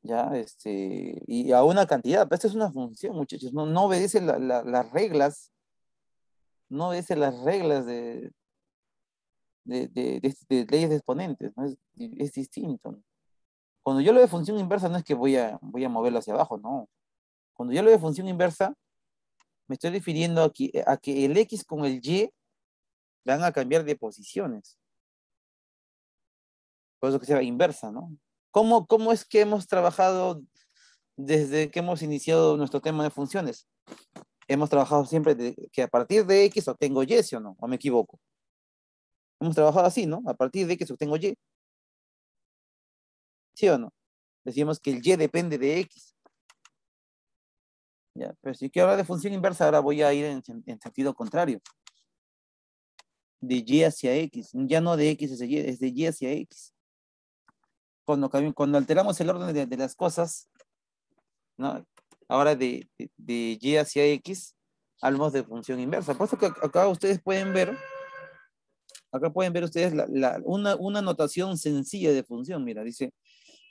S1: Ya, y a una cantidad. Pero esto es una función, muchachos. No obedece las reglas. No obedece las reglas de leyes de exponentes, ¿no? Es distinto, ¿no? Cuando yo lo de función inversa no es que voy a moverlo hacia abajo, no. Cuando yo lo de función inversa, me estoy refiriendo aquí a que el X con el Y van a cambiar de posiciones. Por eso que se llama inversa, ¿no? ¿Cómo es que hemos trabajado desde que hemos iniciado nuestro tema de funciones? Hemos trabajado siempre que a partir de X obtengo Y, ¿sí o no? ¿O me equivoco? Hemos trabajado así, ¿no? A partir de X obtengo Y, ¿sí o no? Decimos que el Y depende de X. Ya, pero si quiero hablar de función inversa, ahora voy a ir en sentido contrario. De Y hacia X. Ya no de X hacia Y, es de Y hacia X. Cuando alteramos el orden de las cosas, ¿no? Ahora de Y hacia X, hablamos de función inversa. Por eso que acá ustedes pueden ver, ustedes una notación sencilla de función. Mira, dice,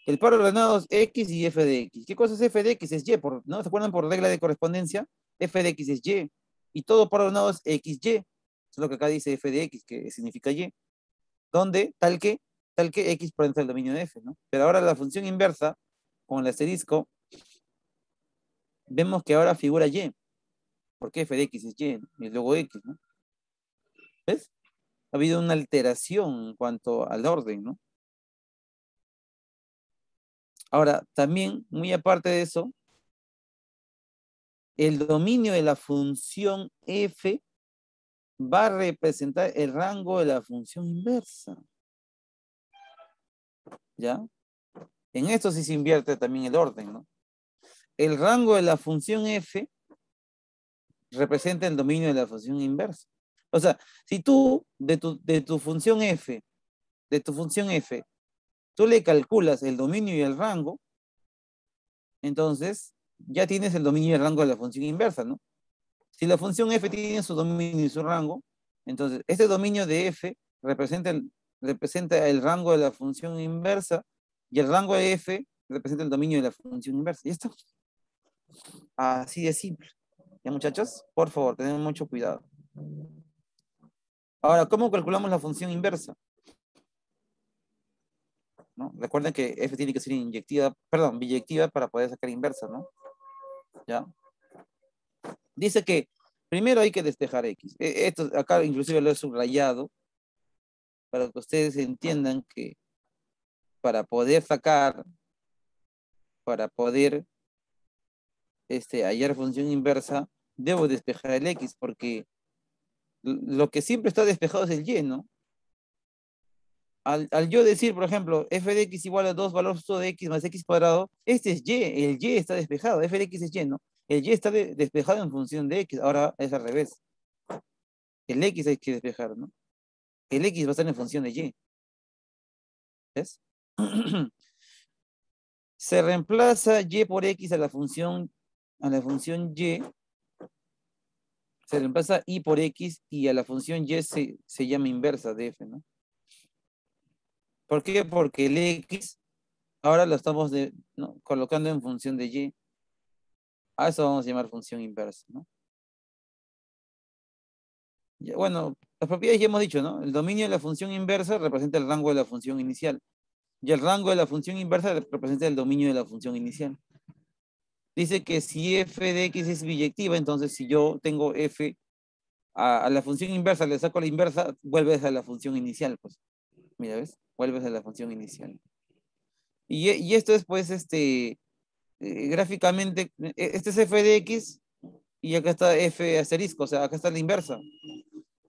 S1: el par ordenado es X y f de X. ¿Qué cosa es f de X? Es Y, ¿no? ¿Se acuerdan por regla de correspondencia? F de X es Y. Y todo par ordenado es XY. Eso es lo que acá dice f de X, que significa Y. Donde tal que X por dentro del dominio de F, ¿no? Pero ahora la función inversa, con el asterisco, vemos que ahora figura Y. Porque f de X es Y, ¿no? Y luego X, ¿no? ¿Ves? Ha habido una alteración en cuanto al orden, ¿no? Ahora, también, muy aparte de eso, el dominio de la función f va a representar el rango de la función inversa. ¿Ya? En esto sí se invierte también el orden, ¿no? El rango de la función f representa el dominio de la función inversa. O sea, si tú de tu función f, tú le calculas el dominio y el rango, entonces ya tienes el dominio y el rango de la función inversa, ¿no? Si la función f tiene su dominio y su rango, entonces este dominio de f representa el rango de la función inversa y el rango de f representa el dominio de la función inversa. Y esto, así de simple. ¿Ya, muchachos? Por favor, tengan mucho cuidado. Ahora, ¿cómo calculamos la función inversa? ¿No? Recuerden que f tiene que ser biyectiva para poder sacar inversa, ¿no? ¿Ya? Dice que primero hay que despejar x. Esto acá inclusive lo he subrayado para que ustedes entiendan que para poder hallar función inversa, debo despejar el x, porque lo que siempre está despejado es el y, ¿no? Al yo decir, por ejemplo, f de x igual a 2 valor absoluto de x más x cuadrado, este es y, el y está despejado, f de x es y, ¿no? El y está despejado en función de x, ahora es al revés. El x hay que despejar, ¿no? El x va a estar en función de y. ¿Ves? Se reemplaza y por x a la función y, se reemplaza y por x y a la función y se llama inversa de f, ¿no? ¿Por qué? Porque el x ahora lo estamos ¿no? colocando en función de y. A eso vamos a llamar función inversa, ¿no? Bueno, las propiedades ya hemos dicho, ¿no? El dominio de la función inversa representa el rango de la función inicial. Y el rango de la función inversa representa el dominio de la función inicial. Dice que si f de x es biyectiva, entonces si yo tengo f a la función inversa, le saco la inversa, vuelves a la función inicial, pues. Mira, ¿ves? Vuelves a la función inicial. Y esto es, pues, gráficamente, este es f de x y acá está f asterisco, o sea, acá está la inversa.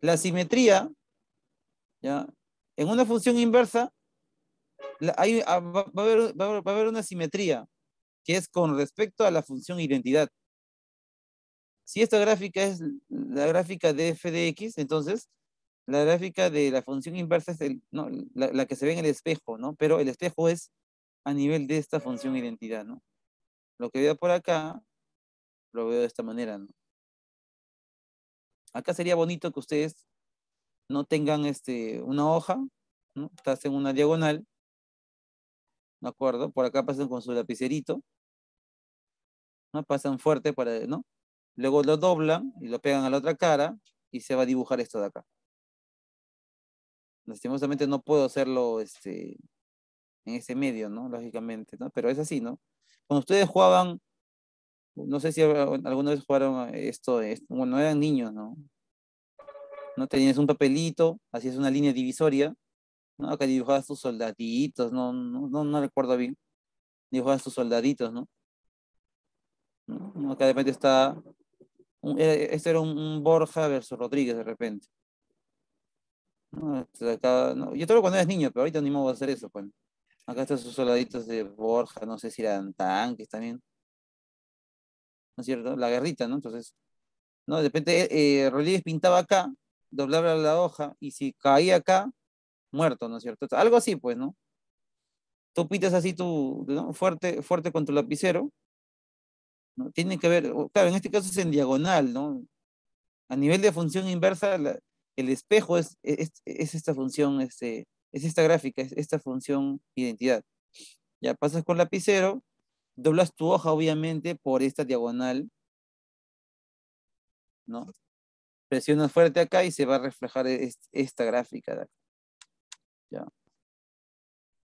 S1: La simetría, ¿ya? En una función inversa, va a haber una simetría, que es con respecto a la función identidad. Si esta gráfica es la gráfica de f de x, entonces la gráfica de la función inversa es ¿no? la que se ve en el espejo, ¿no? Pero el espejo es a nivel de esta función identidad, ¿no? Lo que veo por acá, lo veo de esta manera, ¿no? Acá sería bonito que ustedes no tengan una hoja, ¿no? Estás en una diagonal, ¿de acuerdo? Por acá pasan con su lapicerito, ¿no? Pasan fuerte para, ¿no? Luego lo doblan y lo pegan a la otra cara y se va a dibujar esto de acá. Lastimosamente no puedo hacerlo en ese medio, ¿no? Lógicamente, ¿no? Pero es así, ¿no? Cuando ustedes jugaban, no sé si alguna vez jugaron a bueno, eran niños, ¿no? No tenías un papelito, hacías una línea divisoria, ¿no? Acá dibujabas tus soldaditos, no recuerdo bien. Dibujabas tus soldaditos, ¿no? ¿No? Acá de repente está, este era un Borja versus Rodríguez de repente. ¿No? Acá, no, yo todo cuando eras niño, pero ahorita ni modo de hacer eso, pues. Acá están sus soldaditos de Borja, no sé si eran tanques también, ¿no es cierto? La guerrita, ¿no? Entonces, ¿no? De repente Rodríguez pintaba acá, doblaba la hoja, y si caía acá, muerto, ¿no es cierto? Algo así, pues, ¿no? Tú pintas así ¿no? Fuerte, fuerte con tu lapicero, ¿no? Tiene que ver, claro, en este caso es en diagonal, ¿no? A nivel de función inversa, el espejo es esta función, es esta gráfica, es esta función identidad. Ya pasas con lapicero, doblas tu hoja, obviamente, por esta diagonal, ¿no? Presionas fuerte acá y se va a reflejar esta gráfica de acá, ¿ya?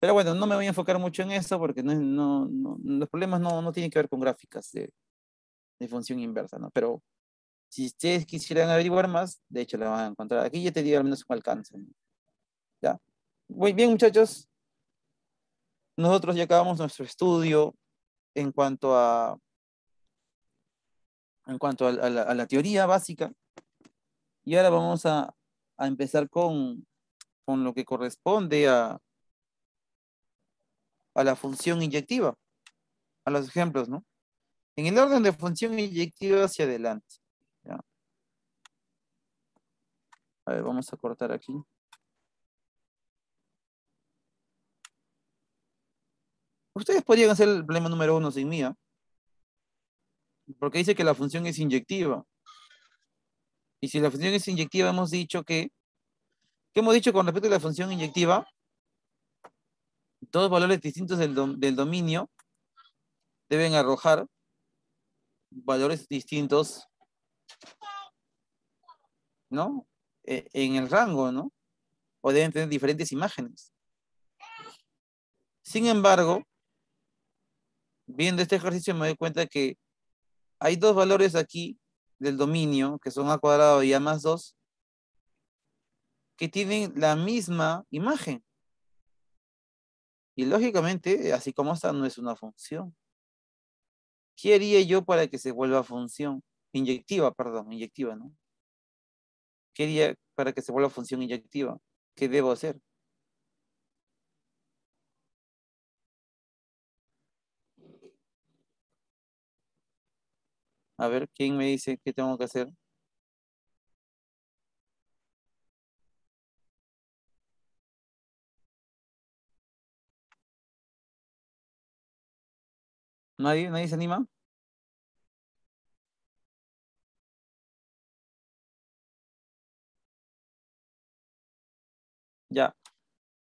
S1: Pero bueno, no me voy a enfocar mucho en eso porque los problemas no tienen que ver con gráficas de función inversa, ¿no? Pero si ustedes quisieran averiguar más, de hecho la van a encontrar. Aquí ya te digo al menos un alcance, ¿no? ¿Ya? Muy bien, muchachos. Nosotros ya acabamos nuestro estudio en cuanto a la teoría básica y ahora vamos a empezar con lo que corresponde a la función inyectiva, a los ejemplos, ¿no? En el orden de función inyectiva hacia adelante. ¿Ya? A ver, vamos a cortar aquí. Ustedes podrían hacer el problema número 1 sin mí, ¿ah? Porque dice que la función es inyectiva. Y si la función es inyectiva, hemos dicho ¿qué hemos dicho con respecto a la función inyectiva? Todos valores distintos del dominio deben arrojar valores distintos, ¿no? En el rango, ¿no? O deben tener diferentes imágenes. Sin embargo, viendo este ejercicio me doy cuenta que hay dos valores aquí del dominio, que son a cuadrado y a más 2, que tienen la misma imagen. Y lógicamente, así como esta no es una función. ¿Qué haría yo para que se vuelva función? Inyectiva, perdón, inyectiva, ¿no? ¿Qué haría para que se vuelva función inyectiva? ¿Qué debo hacer? A ver, ¿quién me dice qué tengo que hacer? ¿Nadie? ¿Nadie se anima? Ya.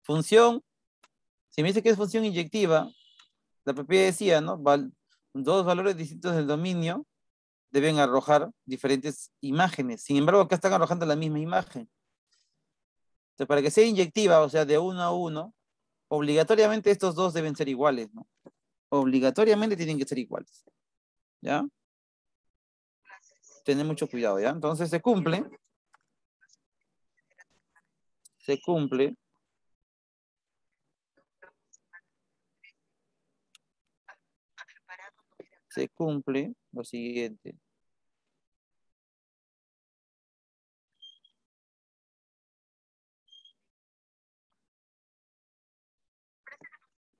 S1: Función, si me dice que es función inyectiva, la propiedad decía, ¿no? Dos valores distintos del dominio deben arrojar diferentes imágenes. Sin embargo, acá están arrojando la misma imagen. Entonces, para que sea inyectiva, o sea, de uno a uno, obligatoriamente estos dos deben ser iguales, ¿no? Obligatoriamente tienen que ser iguales. ¿Ya? Tener mucho cuidado, ¿ya? Entonces se cumple, se cumple lo siguiente.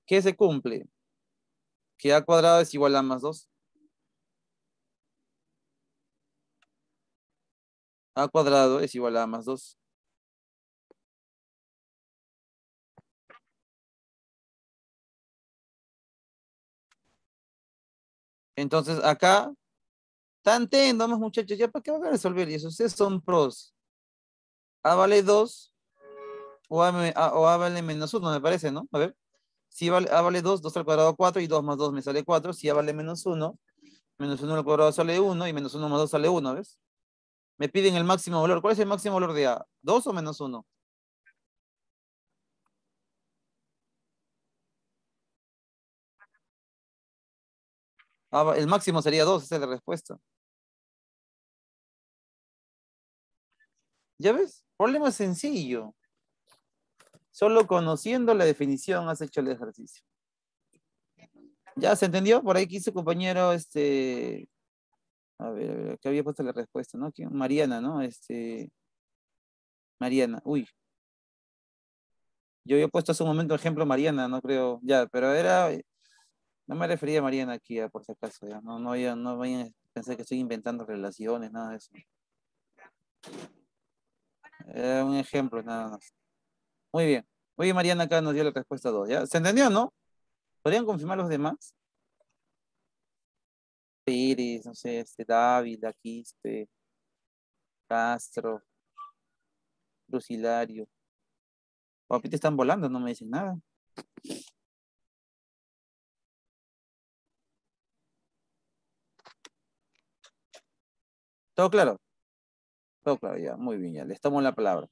S1: ¿Qué se cumple? Que a cuadrado es igual a más 2. A cuadrado es igual a A más 2. Entonces acá, tanto nomás muchachos, ya para qué van a resolver. Y eso ustedes son pros. A vale 2 o A vale menos 1 me parece, ¿no? A ver. Si vale, A vale 2, 2 al cuadrado 4 y 2 más 2 me sale 4. Si A vale menos 1, menos 1 al cuadrado sale 1 y menos 1 más 2 sale 1, ¿ves? Me piden el máximo valor. ¿Cuál es el máximo valor de A? ¿2 o menos 1? El máximo sería 2, esa es la respuesta. ¿Ya ves? Problema sencillo. Solo conociendo la definición has hecho el ejercicio. ¿Ya se entendió? Por ahí quiso compañero, a ver, que había puesto la respuesta, ¿no? Mariana, ¿no? Mariana, uy, yo había puesto hace un momento ejemplo Mariana, no creo, ya, pero no me refería a Mariana aquí, por si acaso, ya, no vayan a pensar que estoy inventando relaciones, nada de eso. Era un ejemplo, nada más. Muy bien. Oye, Mariana acá nos dio la respuesta 2, ¿ya? ¿Se entendió, no? ¿Podrían confirmar los demás? Iris, no sé, Dávila, Quispe, Castro, Lucilario. Papi, te están volando, no me dicen nada. ¿Todo claro? Todo claro, ya, muy bien, ya, les tomo la palabra.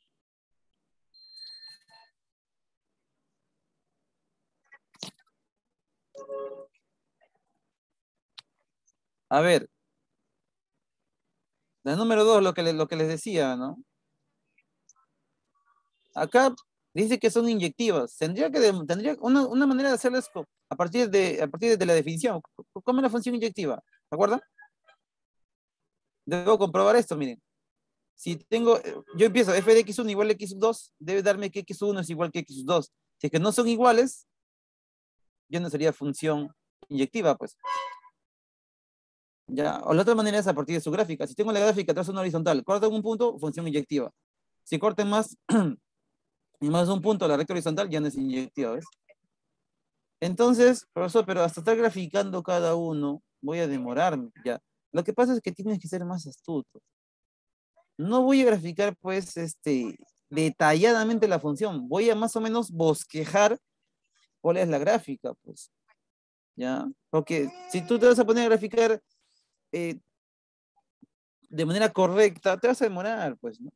S1: A ver, la número 2, lo que les decía, ¿no? Acá dice que son inyectivas. Tendría una manera de hacerlo a partir de la definición. ¿Cómo es la función inyectiva? ¿De acuerdo? Debo comprobar esto, miren. Si tengo, yo empiezo f de x1 igual a x2, debe darme que x1 es igual que x2. Si es que no son iguales, yo no sería función inyectiva, pues. Ya, o la otra manera es a partir de su gráfica. Si tengo la gráfica tras una horizontal, corta un punto, función inyectiva. Si corten más y más de un punto la recta horizontal, ya no es inyectiva, ¿ves? Entonces, profesor, pero hasta estar graficando cada uno, voy a demorarme ya. Lo que pasa es que tienes que ser más astuto. No voy a graficar, pues, detalladamente la función. Voy a más o menos bosquejar cuál es la gráfica, pues, ¿ya? Porque si tú te vas a poner a graficar eh, de manera correcta, te vas a demorar, pues, ¿no?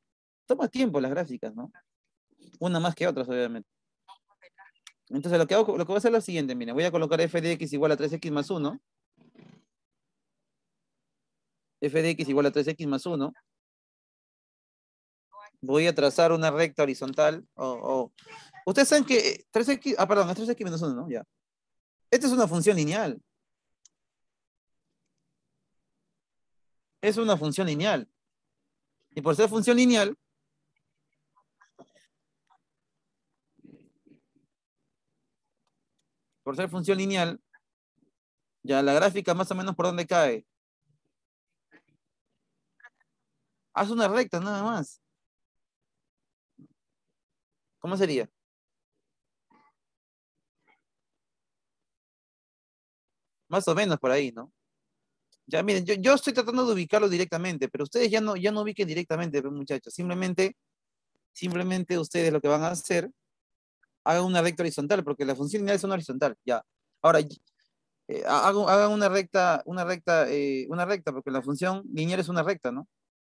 S1: Toma tiempo las gráficas, ¿no? Una más que otras, obviamente. Entonces, lo que voy a hacer es lo siguiente, mira, voy a colocar f de x igual a 3x más 1, f de x igual a 3x más 1, voy a trazar una recta horizontal, ustedes saben que 3x, perdón, es 3x menos 1, ¿no? Ya. Esta es una función lineal, es una función lineal, y por ser función lineal, ya la gráfica más o menos por dónde cae. Haz una recta nada más. ¿Cómo sería? Más o menos por ahí, ¿no? Ya miren, yo estoy tratando de ubicarlo directamente, pero ustedes ya no ubiquen directamente, pues, muchachos. Simplemente ustedes lo que van a hacer, hagan una recta horizontal, porque la función lineal es una horizontal, ya. Ahora, hagan una recta, porque la función lineal es una recta, ¿no?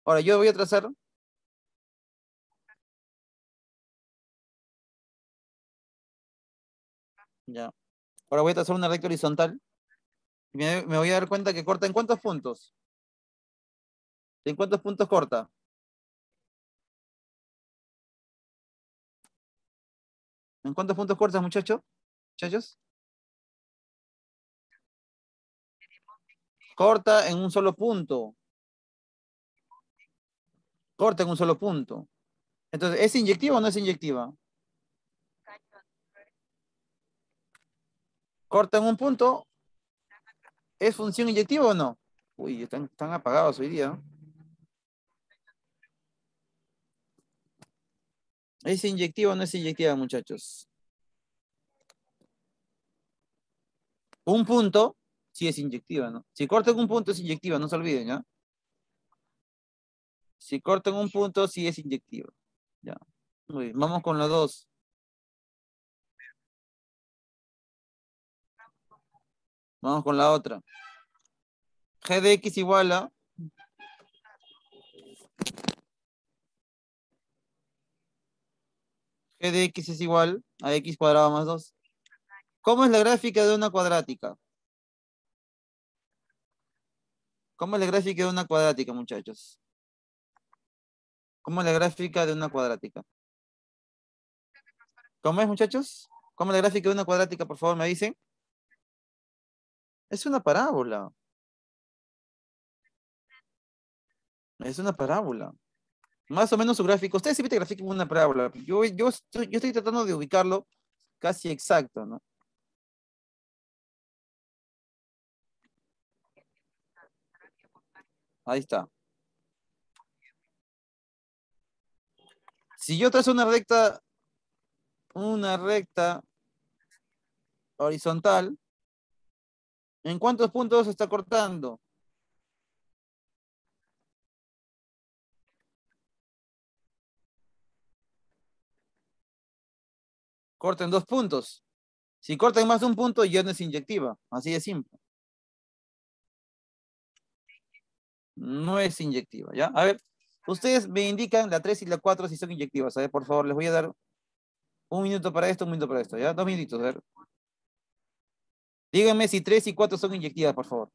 S1: Ahora, yo voy a trazar, ya. Ahora voy a trazar una recta horizontal, y me voy a dar cuenta que corta en cuántos puntos. ¿En cuántos puntos corta? ¿En cuántos puntos corta, muchachos? Muchachos, corta en un solo punto. Corta en un solo punto. Entonces, ¿es inyectiva o no es inyectiva? Corta en un punto, ¿es función inyectiva o no? Uy, están apagados hoy día, ¿no? ¿Es inyectiva o no es inyectiva, muchachos? Un punto, sí es inyectiva, ¿no? Si cortan un punto es inyectiva, no se olviden, ¿ya? Si cortan un punto, sí es inyectiva. Ya. Muy bien, vamos con la 2. Vamos con la otra. G de X igual a G de X es igual a X cuadrado más 2. ¿Cómo es la gráfica de una cuadrática? ¿Cómo es la gráfica de una cuadrática, muchachos? ¿Cómo es la gráfica de una cuadrática? ¿Cómo es, muchachos? ¿Cómo es la gráfica de una cuadrática, por favor, me dicen? Es una parábola. Es una parábola. Más o menos su gráfico. Ustedes siempre grafican una parábola. Yo estoy tratando de ubicarlo casi exacto, ¿no? Ahí está. Si yo trazo una recta horizontal, ¿en cuántos puntos se está cortando? Corta en 2 puntos. Si corta en más de un punto, ya no es inyectiva. Así de simple. No es inyectiva, ¿ya? A ver, ustedes me indican la 3 y la 4 si son inyectivas. A ver, por favor, les voy a dar un minuto para esto, un minuto para esto, ¿ya? 2 minutitos, a ver. Díganme si 3 y 4 son inyectivas, por favor.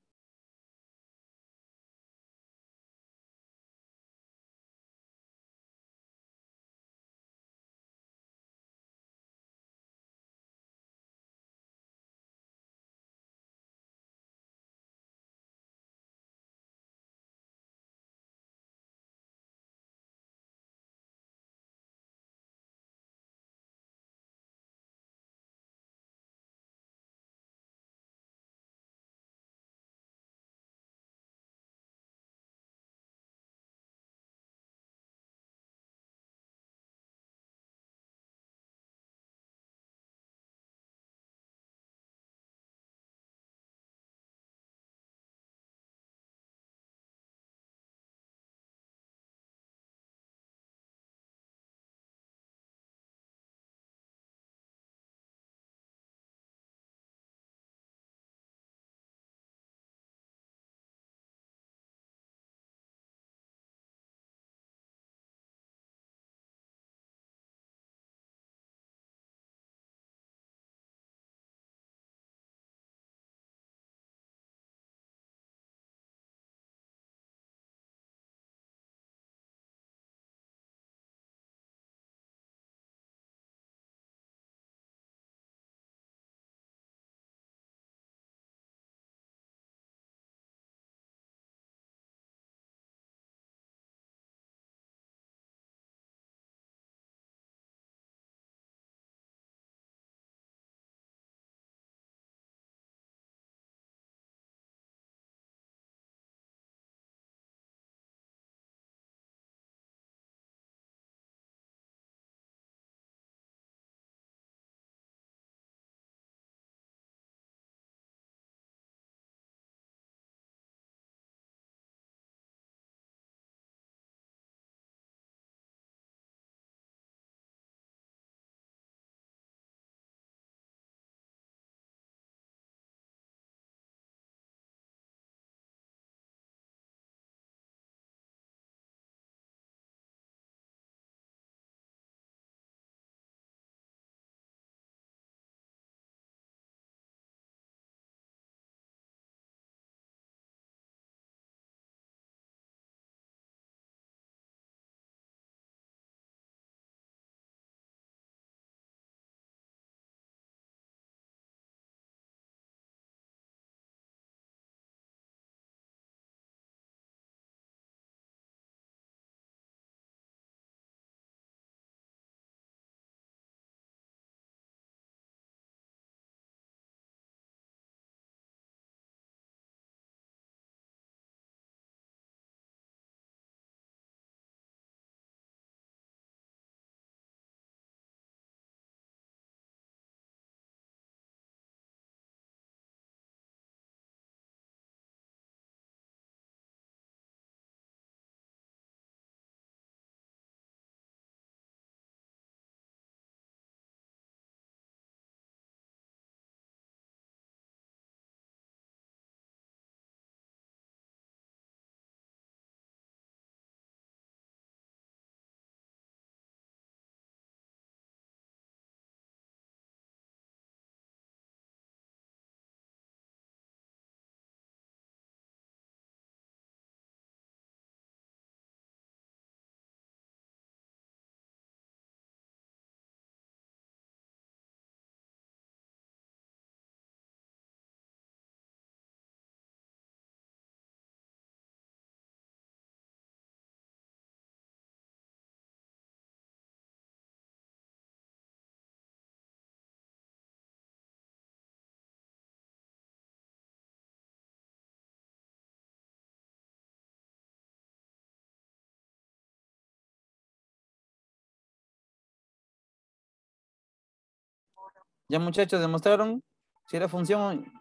S1: Ya muchachos, demostraron si era función.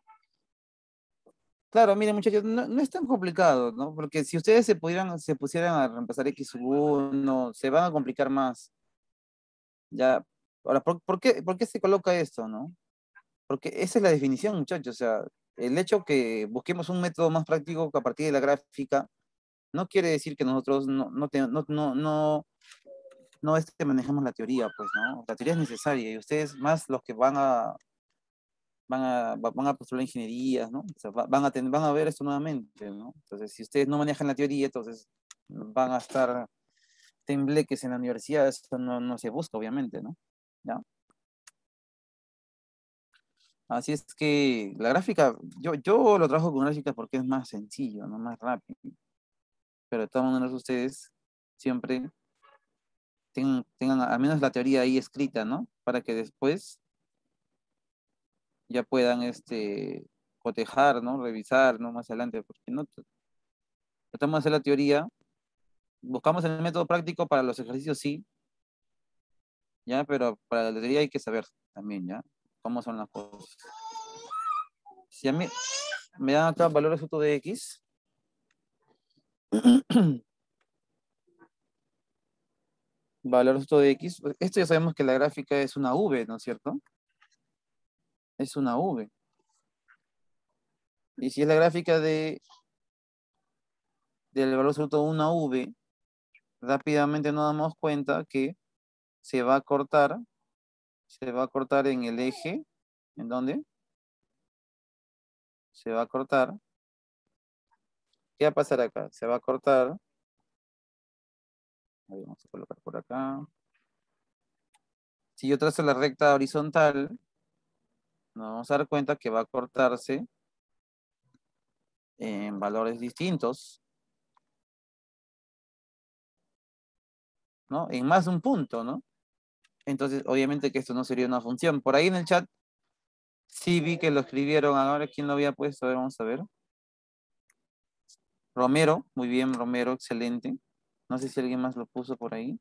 S1: Claro, miren muchachos, no es tan complicado, ¿no? Porque si ustedes se pusieran a reemplazar X1, se van a complicar más. Ya. Ahora, por qué se coloca esto, no? Porque esa es la definición, muchachos. O sea, el hecho que busquemos un método más práctico que a partir de la gráfica no quiere decir que nosotros manejemos la teoría, pues, ¿no? La teoría es necesaria y ustedes más los que van a postular ingenierías, ¿no? O sea, van a ver esto nuevamente, ¿no? Entonces, si ustedes no manejan la teoría, entonces van a estar tembleques en la universidad, eso no se busca, obviamente, ¿no? ¿Ya? Así es que la gráfica, yo lo trabajo con gráfica porque es más sencillo, ¿no? Más rápido. Pero de todas maneras ustedes siempre tengan al menos la teoría ahí escrita, ¿no? Para que después ya puedan cotejar, ¿no? Revisar, ¿no? Más adelante, porque no tratamos de hacer la teoría, buscamos el método práctico para los ejercicios, sí, ya, pero para la teoría hay que saber también, ¿ya? Cómo son las cosas. Si a mí me dan acá valores fruto de X, valores fruto de X, pues, esto ya sabemos que la gráfica es una V, ¿no es cierto? Es una V. Y si es la gráfica del valor absoluto de una V, rápidamente nos damos cuenta que se va a cortar, se va a cortar en el eje, ¿en dónde? Se va a cortar. ¿Qué va a pasar acá? Se va a cortar. Ahí vamos a colocar por acá. Si yo trazo la recta horizontal, nos vamos a dar cuenta que va a cortarse en valores distintos, ¿no? En más de un punto, ¿no? Entonces, obviamente que esto no sería una función. Por ahí en el chat sí vi que lo escribieron. Ahora, ¿quién lo había puesto? A ver, vamos a ver. Romero, muy bien, Romero, excelente. No sé si alguien más lo puso por ahí.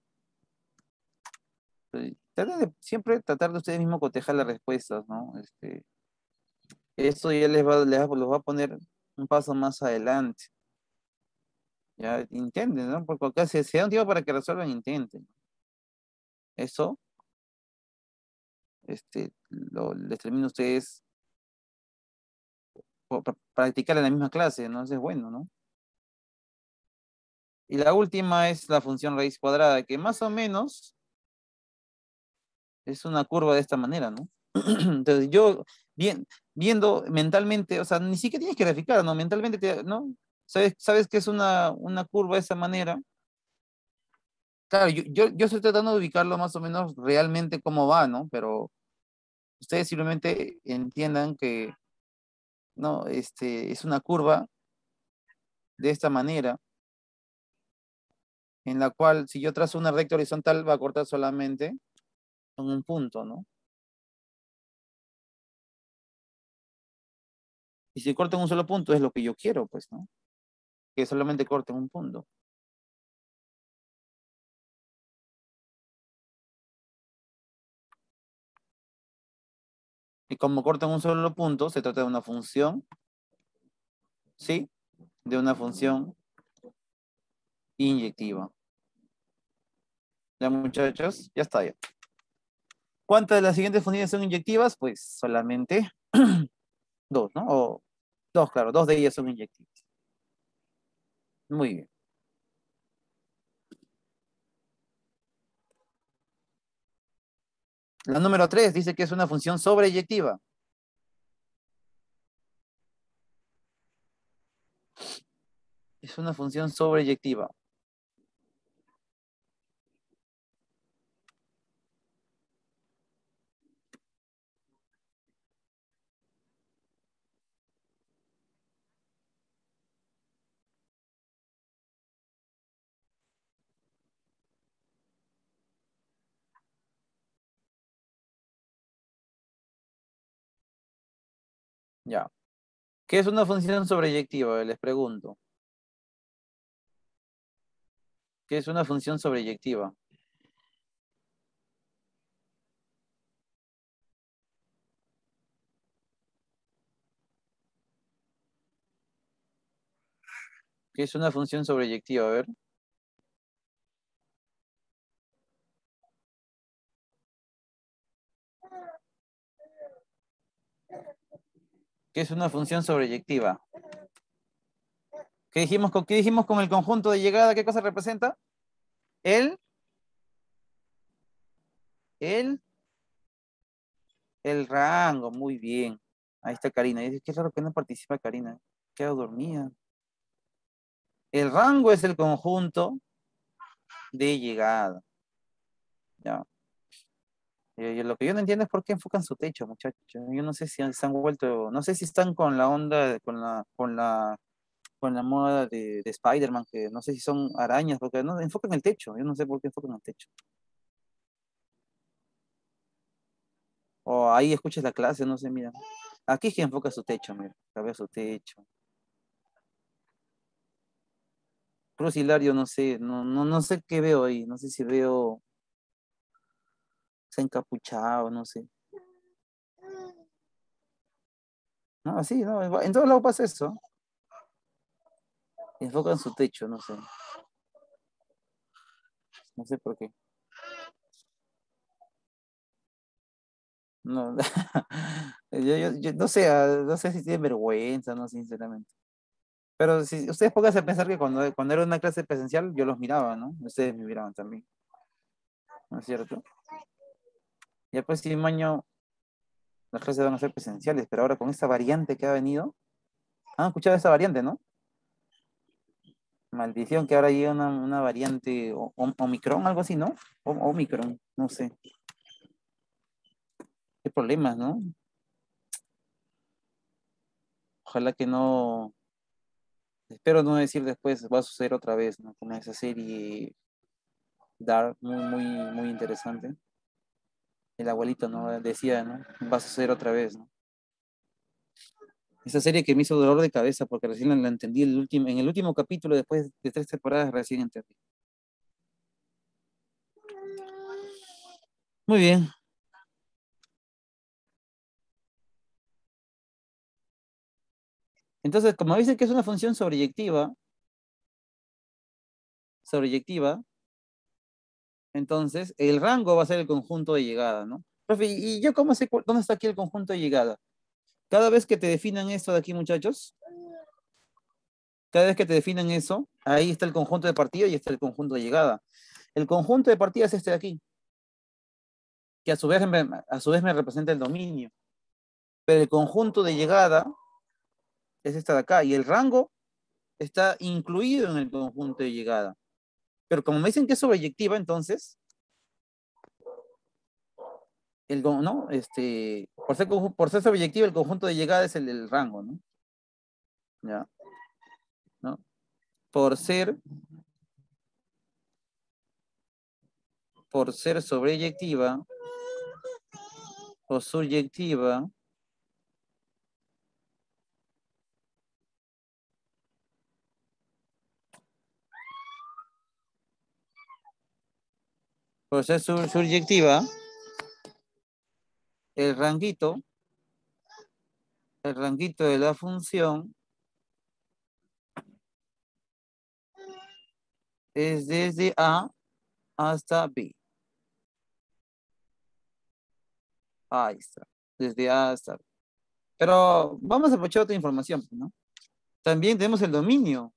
S1: Traten de siempre tratar de ustedes mismos cotejar las respuestas, ¿no? Esto ya los va a poner un paso más adelante. Ya intenten, ¿no? Porque acá se da un tiempo para que resuelvan, intenten. Eso, les termino a ustedes practicar en la misma clase, ¿no? Eso es bueno, ¿no? Y la última es la función raíz cuadrada, que más o menos es una curva de esta manera, ¿no? Entonces yo, bien, viendo mentalmente, o sea, ni siquiera tienes que graficar, ¿no? Mentalmente, ¿no? Sabes que es una curva de esa manera. Claro, yo estoy tratando de ubicarlo más o menos realmente cómo va, ¿no? Pero ustedes simplemente entiendan que, ¿no? Es una curva de esta manera, en la cual si yo trazo una recta horizontal va a cortar solamente en un punto, ¿no? Y si corta en un solo punto es lo que yo quiero, pues, ¿no? Que solamente corte en un punto. Y como corta en un solo punto, se trata de una función, ¿sí? De una función inyectiva. ¿Ya, muchachos? Ya está ya. ¿Cuántas de las siguientes funciones son inyectivas? Pues solamente dos, ¿no? O dos, claro, dos de ellas son inyectivas. Muy bien. La número 3 dice que es una función sobreyectiva. Es una función sobreyectiva. Ya. ¿Qué es una función sobreyectiva? Les pregunto. ¿Qué es una función sobreyectiva? ¿Qué es una función sobreyectiva? A ver. ¿Qué es una función sobreyectiva? Qué dijimos con el conjunto de llegada? ¿Qué cosa representa? El, el, el rango. Muy bien. Ahí está Karina. Dice, qué raro que no participa Karina. Quedó dormida. El rango es el conjunto de llegada. Ya. Lo que yo no entiendo es por qué enfocan su techo, muchachos. Yo no sé si se han vuelto, no sé si están con la onda, con la moda de Spider-Man, que no sé si son arañas, porque no enfocan el techo. Yo no sé por qué enfocan el techo. O ahí escuchas la clase, no sé, mira. Aquí es que enfoca su techo, mira. Acá su techo. Cruz Hilario, no sé, no sé qué veo ahí. No sé si veo, se ha encapuchado, no sé. No, así, no, en todos lados pasa eso. Enfocan su techo, no sé. No sé por qué. No, yo no sé, no sé si tienen vergüenza, no, sinceramente. Pero si ustedes pónganse a pensar que cuando era una clase presencial, yo los miraba, ¿no? Ustedes me miraban también, ¿no es cierto? Y después, si un año las clases van a ser presenciales, pero ahora con esta variante que ha venido, ¿han escuchado esa variante, no? Maldición que ahora llega una variante Omicron, algo así, ¿no? Omicron, no sé. Qué problemas, ¿no? Ojalá que no, espero no decir después, va a suceder otra vez, ¿no? Como esa serie Dark, muy interesante. El abuelito, ¿no? Decía, ¿no? Va a suceder otra vez, ¿no? Esa serie que me hizo dolor de cabeza porque recién la entendí en el último capítulo, después de 3 temporadas, recién entendí. Muy bien. Entonces, como dice que es una función sobreyectiva, entonces el rango va a ser el conjunto de llegada, ¿no? Profe, ¿y yo cómo sé dónde está aquí el conjunto de llegada? Cada vez que te definan esto de aquí, muchachos, cada vez que te definan eso, ahí está el conjunto de partida y está el conjunto de llegada. El conjunto de partida es este de aquí, que a su vez me representa el dominio. Pero el conjunto de llegada es esta de acá, y el rango está incluido en el conjunto de llegada. Pero como me dicen que es sobreyectiva, entonces, ¿no? Por ser sobreyectiva, el conjunto de llegada es el rango, ¿no? Ya, ¿no? Por ser, por ser sobreyectiva o subyectiva, por ser subyectiva, el ranguito, el ranguito de la función es desde A hasta B. Ahí está. Desde A hasta B. Pero vamos a aprovechar otra información, ¿no? También tenemos el dominio.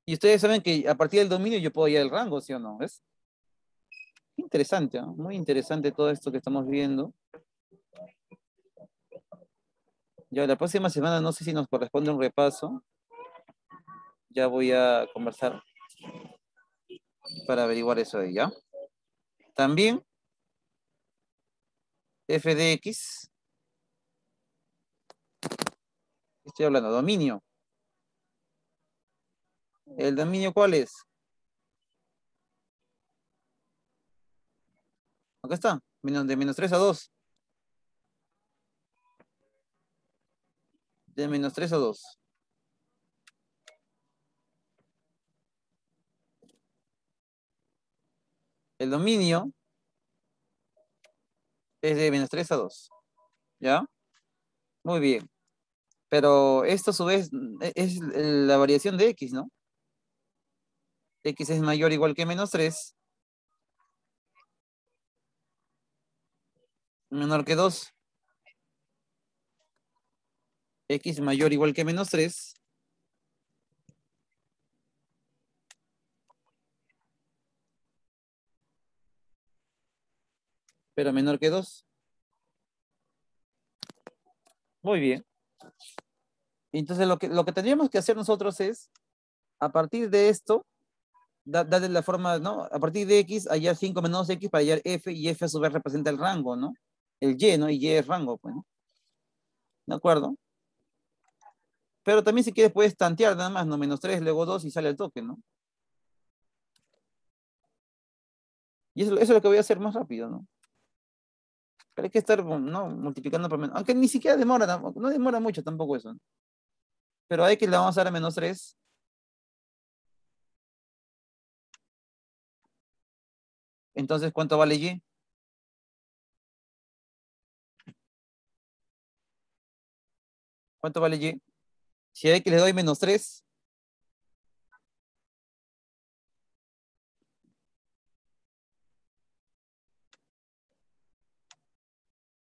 S1: Y ustedes saben que a partir del dominio yo puedo hallar el rango, ¿sí o no? ¿Ves? Interesante, ¿no? Muy interesante todo esto que estamos viendo. Ya la próxima semana no sé si nos corresponde un repaso. Ya voy a conversar para averiguar eso de ya. También f de x, estoy hablando, dominio. ¿El dominio cuál es? Acá está, de -3 a 2. De -3 a 2. El dominio es de -3 a 2. ¿Ya? Muy bien. Pero esto a su vez es la variación de x, ¿no? X es mayor o igual que menos 3, menor que 2. X mayor o igual que menos 3, pero menor que 2. Muy bien. Entonces lo que tendríamos que hacer nosotros es, a partir de esto, darle la forma, ¿no? A partir de x, hallar 5 menos x para hallar f, y f a su vez representa el rango, ¿no? El y, ¿no? Y y es rango, pues, ¿no? ¿De acuerdo? Pero también si quieres puedes tantear nada más, ¿no? Menos 3, luego 2 y sale el toque, ¿no? Y eso es lo que voy a hacer más rápido, ¿no? Pero hay que estar, ¿no? Multiplicando por menos. Aunque ni siquiera demora, no demora mucho tampoco eso, ¿no? Pero a x le vamos a dar a menos 3. Entonces, ¿cuánto vale y? ¿Cuánto vale y? Si a x le doy menos 3,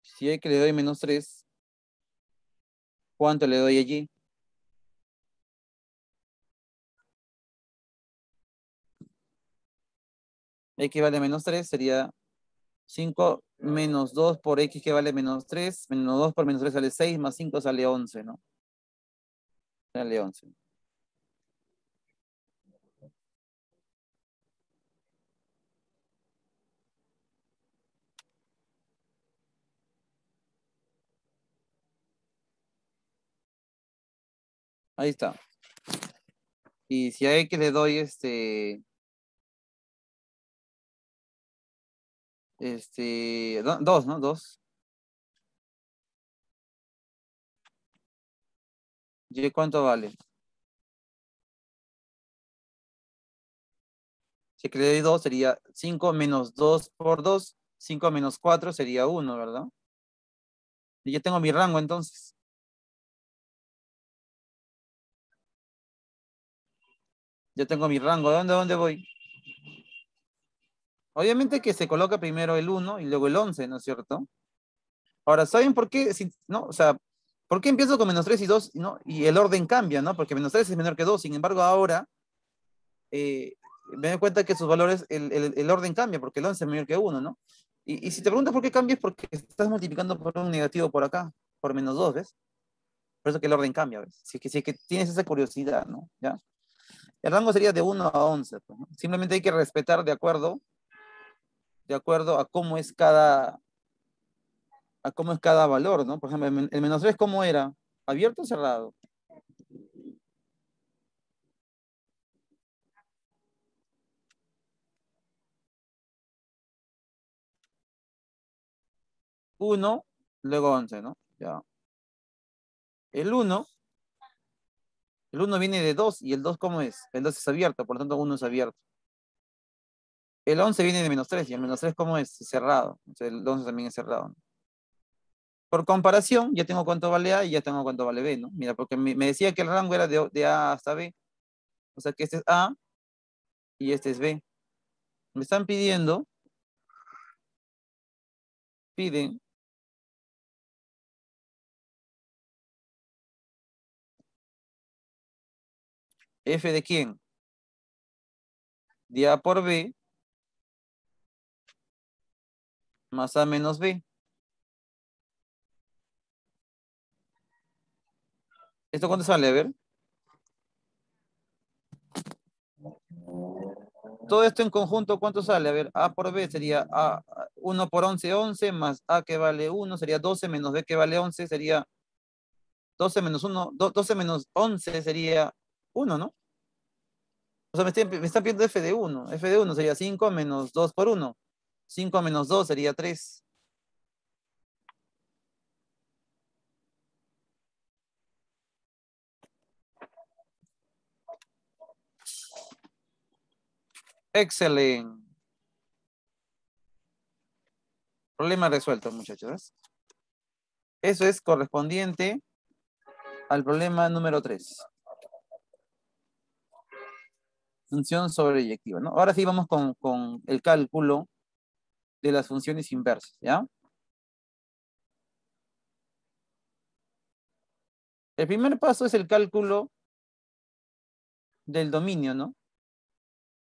S1: si a x le doy menos 3, ¿cuánto le doy a y? X vale menos 3, sería 5 menos 2 por x que vale menos 3, menos 2 por menos 3 sale 6, más 5 sale 11, ¿no? Sale 11. Ahí está. Y si a x le doy 2, ¿no? 2. ¿Y cuánto vale? Si que le doy 2 sería 5 menos 2 por 2, 5 menos 4 sería 1, ¿verdad? Y ya tengo mi rango entonces. Ya tengo mi rango. ¿De dónde voy? Obviamente que se coloca primero el 1 y luego el 11, ¿no es cierto? Ahora, ¿saben por qué? ¿No? O sea, ¿por qué empiezo con menos 3 y 2, ¿no? Y el orden cambia, ¿no? Porque menos 3 es menor que 2. Sin embargo, ahora eh, me doy cuenta que sus valores, el orden cambia, porque el 11 es menor que 1, ¿no? Y si te preguntas por qué cambia, es porque estás multiplicando por un negativo por acá, por menos 2, ¿ves? Por eso que el orden cambia, ¿ves? Si es que tienes esa curiosidad, ¿no? ¿Ya? El rango sería de 1 a 11, pues, ¿no? Simplemente hay que respetar de acuerdo a cómo es cada valor, ¿no? Por ejemplo, el menos 3, ¿cómo era? ¿Abierto o cerrado? 1, luego 11, ¿no? Ya. El 1, el 1 viene de 2, y el 2, ¿cómo es? El 2 es abierto, por lo tanto 1 es abierto. El 11 viene de menos 3, y el menos 3, ¿cómo es? Es cerrado. O sea, el 11 también es cerrado, ¿no? Por comparación, ya tengo cuánto vale A y ya tengo cuánto vale B, ¿no? Mira, porque me decía que el rango era de A hasta B. O sea que este es A y este es B. Me están piden f de quién, de A por B más A menos B. ¿Esto cuánto sale? A ver. Todo esto en conjunto, ¿cuánto sale? A ver, A por B sería 1 por 11, 11, más A que vale 1, sería 12, menos B que vale 11, sería 12 menos 1, 12 menos 11 sería 1, ¿no? O sea, me están pidiendo f de 1. F de 1 sería 5 menos 2 por 1. 5 menos 2 sería 3. Excelente. Problema resuelto, muchachos. Eso es correspondiente al problema número 3. Función sobreyectiva, ¿no? Ahora sí vamos con el cálculo de las funciones inversas, ¿ya? El primer paso es el cálculo del dominio, ¿no?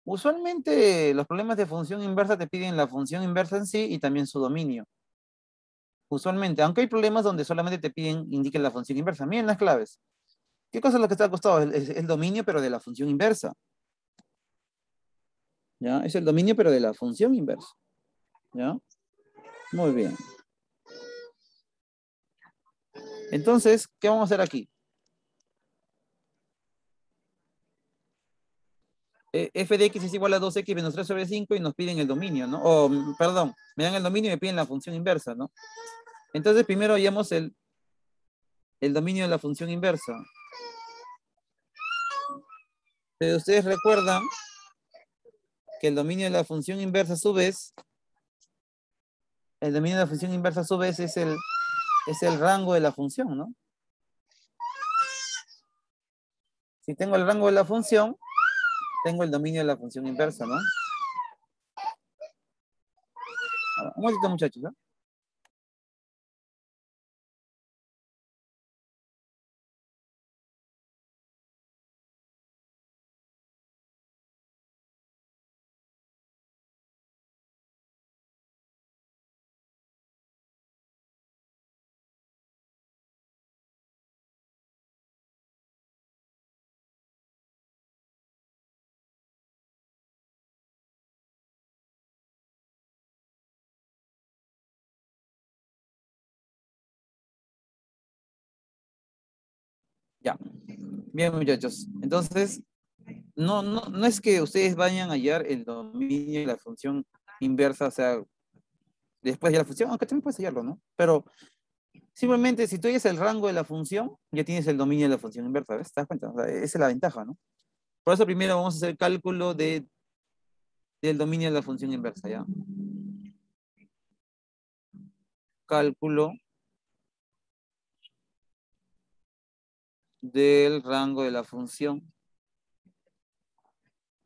S1: Usualmente los problemas de función inversa te piden la función inversa en sí y también su dominio. Usualmente, aunque hay problemas donde solamente te piden indique la función inversa. Miren las claves. ¿Qué cosa es lo que está costado? El dominio, pero de la función inversa. ¿Ya? Es el dominio, pero de la función inversa. ¿Ya? Muy bien. Entonces, ¿qué vamos a hacer aquí? F de x es igual a 2x menos 3 sobre 5 y nos piden el dominio, ¿no? O, perdón, me dan el dominio y me piden la función inversa, ¿no? Entonces, primero hallamos el dominio de la función inversa. Pero ustedes recuerdan que el dominio de la función inversa a su vez, el dominio de la función inversa a su vez es el rango de la función, ¿no? Si tengo el rango de la función, tengo el dominio de la función inversa, ¿no? Ahora, un momentito, muchachos, ¿no? Ya. Bien, muchachos. Entonces, no es que ustedes vayan a hallar el dominio de la función inversa, o sea, después de la función, aunque también puedes hallarlo, ¿no? Pero simplemente si tú hallas el rango de la función, ya tienes el dominio de la función inversa, ¿ves? ¿Te das cuenta? O sea, esa es la ventaja, ¿no? Por eso primero vamos a hacer cálculo del dominio de la función inversa, ¿ya? Cálculo del rango de la función.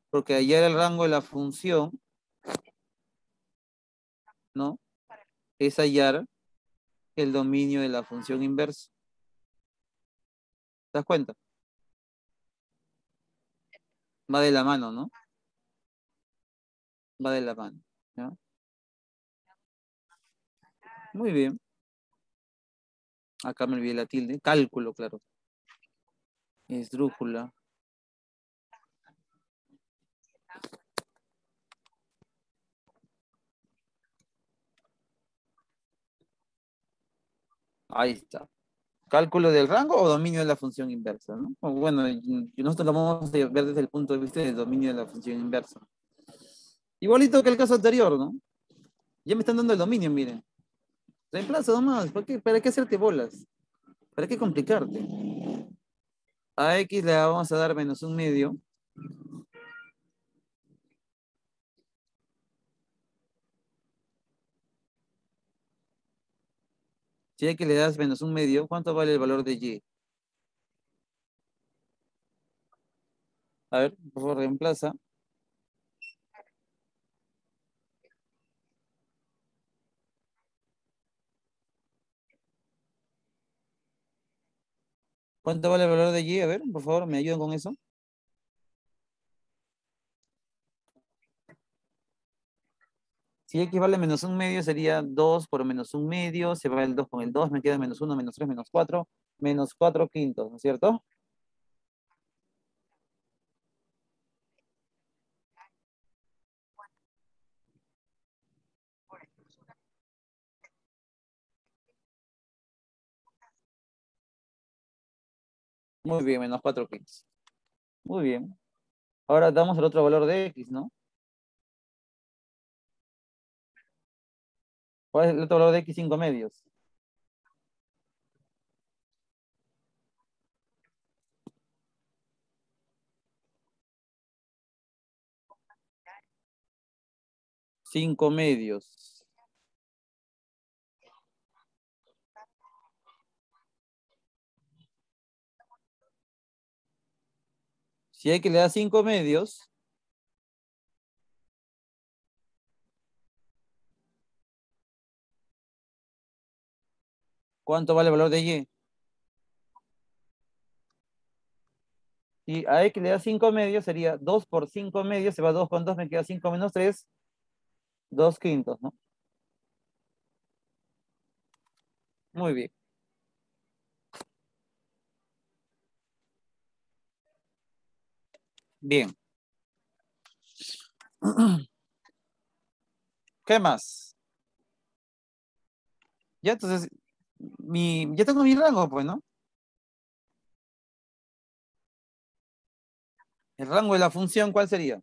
S1: Porque hallar el rango de la función, ¿no? Es hallar el dominio de la función inversa. ¿Te das cuenta? Va de la mano, ¿no? Va de la mano, ¿ya? Muy bien. Acá me olvidé la tilde. Cálculo, claro. Esdrújula. Ahí está. Cálculo del rango o dominio de la función inversa, ¿no? O bueno, nosotros lo vamos a ver desde el punto de vista del dominio de la función inversa. Igualito que el caso anterior, ¿no? Ya me están dando el dominio, miren. Reemplazo nomás. ¿Para qué hacerte bolas? ¿Para qué complicarte? A X le vamos a dar menos un medio. Si a X le das menos un medio, ¿cuánto vale el valor de Y? A ver, por favor, reemplaza. ¿Cuánto vale el valor de Y? A ver, por favor, ¿me ayudan con eso? Si X vale menos un medio, sería 2 por menos un medio. Se va el 2 con el 2, me queda menos uno, menos 3, menos 4 quintos, ¿no es cierto? Muy bien, menos 4 quintos. Muy bien. Ahora damos el otro valor de X, ¿no? ¿Cuál es el otro valor de X? 5 medios. 5 medios. Si X le da 5 medios, ¿cuánto vale el valor de Y? Si a X le da 5 medios, sería 2 por 5 medios, se va 2 con 2, me queda 5 menos 3, 2 quintos, ¿no? Muy bien. Bien. ¿Qué más? Ya, entonces, ya tengo mi rango, pues, ¿no? El rango de la función, ¿cuál sería?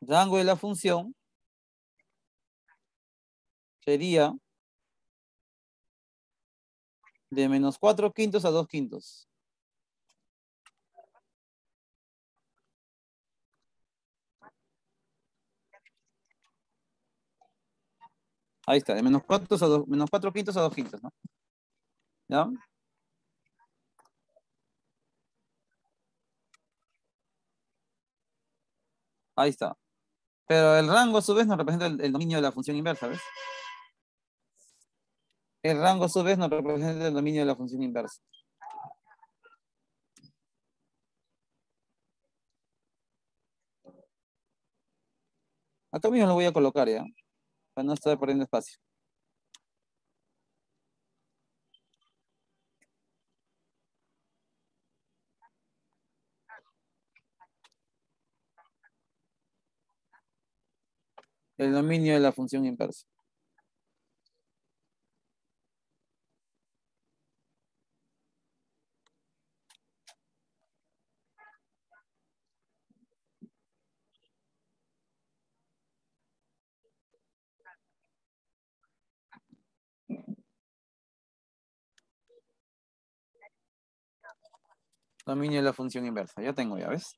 S1: El rango de la función sería de menos 4 quintos a 2 quintos. Ahí está, de menos 4 quintos a 2 quintos, ¿no? ¿Ya? Ahí está. Pero el rango a su vez nos representa el dominio de la función inversa, ¿ves? El rango a su vez nos representa el dominio de la función inversa. Acá mismo lo voy a colocar ya, para no estar perdiendo espacio. El dominio de la función inversa. Dominio de la función inversa. Ya tengo, ya ves.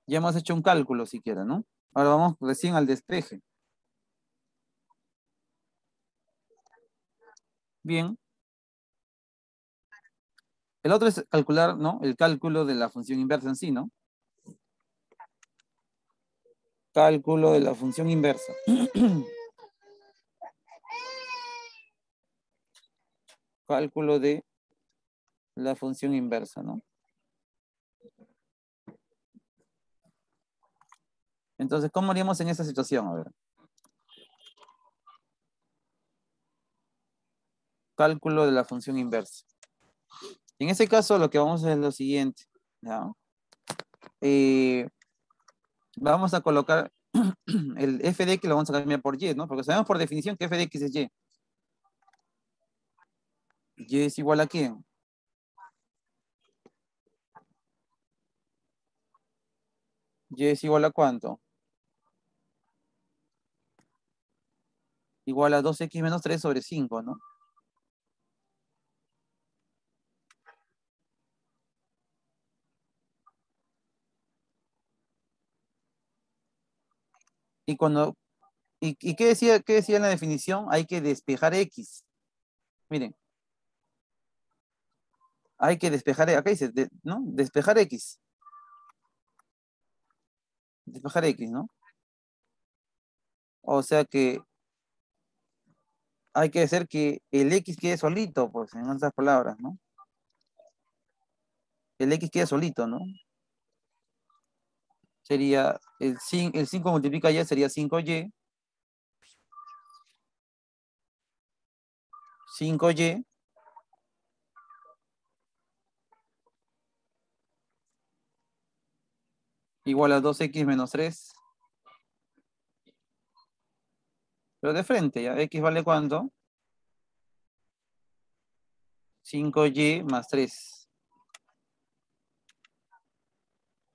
S1: Ya hemos hecho un cálculo siquiera, ¿no? Ahora vamos recién al despeje. Bien. El otro es calcular, ¿no? El cálculo de la función inversa en sí, ¿no? Cálculo de la función inversa. Cálculo de la función inversa, ¿no? Entonces, ¿cómo haríamos en esta situación? A ver. Cálculo de la función inversa. En ese caso, lo que vamos a hacer es lo siguiente, ¿ya? Eh, vamos a colocar el f de x lo vamos a cambiar por y, ¿no? Porque sabemos por definición que f de x es y. Y es igual a quién? Y es igual a cuánto? Igual a 2x menos 3 sobre 5, ¿no? Y cuando, ¿y qué decía en la definición? Hay que despejar x. Miren, hay que despejar, acá dice, ¿no? Despejar x. Despejar x, ¿no? O sea que hay que hacer que el x quede solito, pues, en otras palabras, ¿no? El x quede solito, ¿no? Sería, el 5 multiplica y sería 5y. 5y igual a 2x menos 3. Pero de frente, ¿ya? X vale ¿cuánto? 5y más 3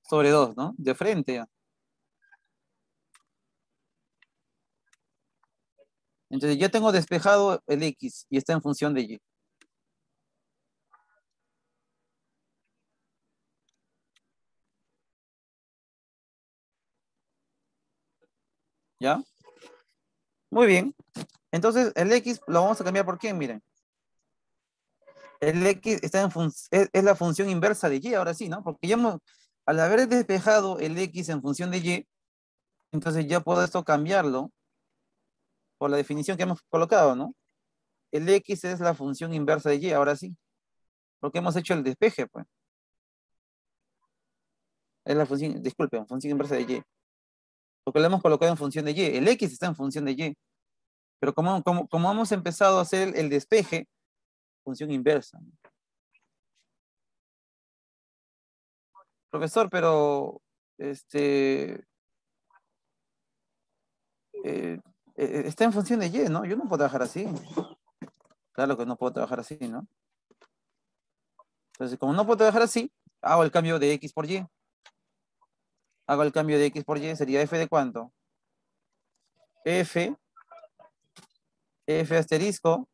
S1: sobre 2, ¿no? De frente, ¿ya? Entonces ya tengo despejado el x y está en función de y. ¿Ya? Muy bien. Entonces, el X lo vamos a cambiar por quién, miren. El X está es la función inversa de Y, ahora sí, ¿no? Porque ya al haber despejado el X en función de Y, entonces ya puedo esto cambiarlo por la definición que hemos colocado, ¿no? El X es la función inversa de Y, ahora sí. Porque hemos hecho el despeje, pues. Es la función, disculpen, función inversa de Y. Porque lo hemos colocado en función de Y. El X está en función de Y. Pero como hemos empezado a hacer el despeje, función inversa. Profesor, pero este eh, está en función de Y, ¿no? Yo no puedo trabajar así. Claro que no puedo trabajar así, ¿no? Entonces, como no puedo trabajar así, hago el cambio de X por Y. Hago el cambio de X por Y, sería F de cuánto? F, F asterisco,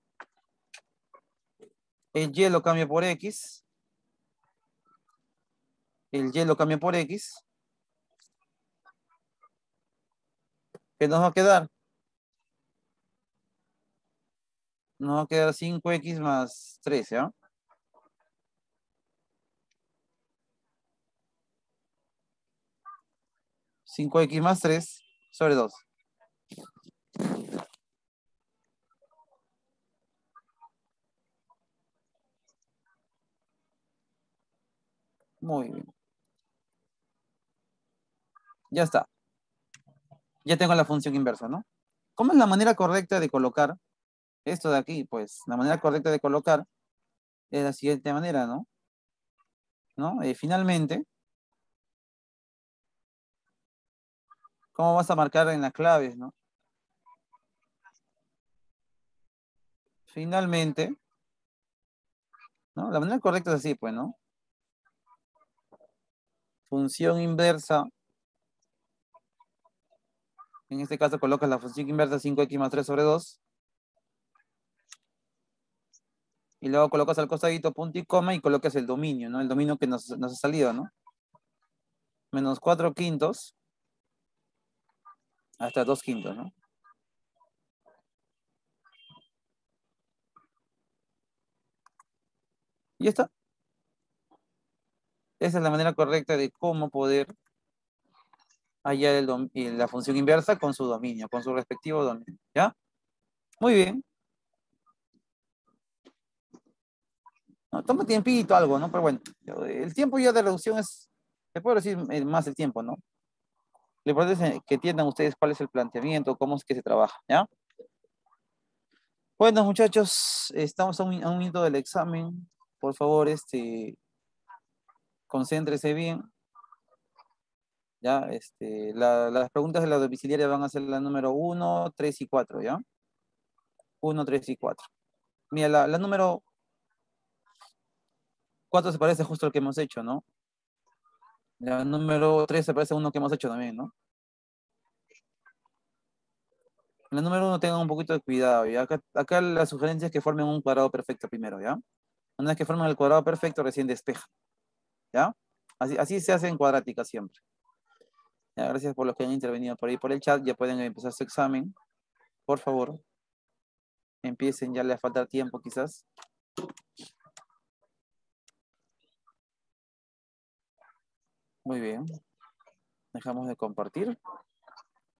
S1: el Y lo cambio por X, el Y lo cambio por X, ¿qué nos va a quedar? Nos va a quedar 5X más 13, ¿ah? 5X más 3 sobre 2. Muy bien. Ya está. Ya tengo la función inversa, ¿no? ¿Cómo es la manera correcta de colocar esto de aquí? Pues la manera correcta de colocar es la siguiente manera, ¿no? ¿No? Finalmente, ¿cómo vas a marcar en las claves, no? Finalmente, ¿no? La manera correcta es así, pues, ¿no? Función inversa. En este caso colocas la función inversa 5X más 3 sobre 2. Y luego colocas al costadito punto y coma y colocas el dominio, ¿no? El dominio que nos ha salido, ¿no? Menos 4 quintos hasta 2 quintos, ¿no? Y está. Esa es la manera correcta de cómo poder hallar la función inversa con su dominio, con su respectivo dominio, ¿ya? Muy bien. No, toma tiempito algo, ¿no? Pero bueno, el tiempo ya de reducción se puede decir más el tiempo, ¿no? Lo importante es que entiendan ustedes cuál es el planteamiento, cómo es que se trabaja, ¿ya? Bueno, muchachos, estamos a un minuto del examen. Por favor, concéntrese bien. Ya, las preguntas de la domiciliaria van a ser la número 1, 3 y 4, ¿ya? 1, 3 y 4. Mira, la número 4 se parece justo al que hemos hecho, ¿no? La número 3 se parece a uno que hemos hecho también, ¿no? La número 1 tengan un poquito de cuidado, ¿ya? Acá la sugerencia es que formen un cuadrado perfecto primero, ¿ya? Una vez que formen el cuadrado perfecto, recién despejan, ¿ya? Así se hace en cuadrática siempre. Ya, gracias por los que han intervenido por ahí por el chat. Ya pueden empezar su examen. Por favor, empiecen, ya les falta tiempo quizás. Muy bien. Dejamos de compartir.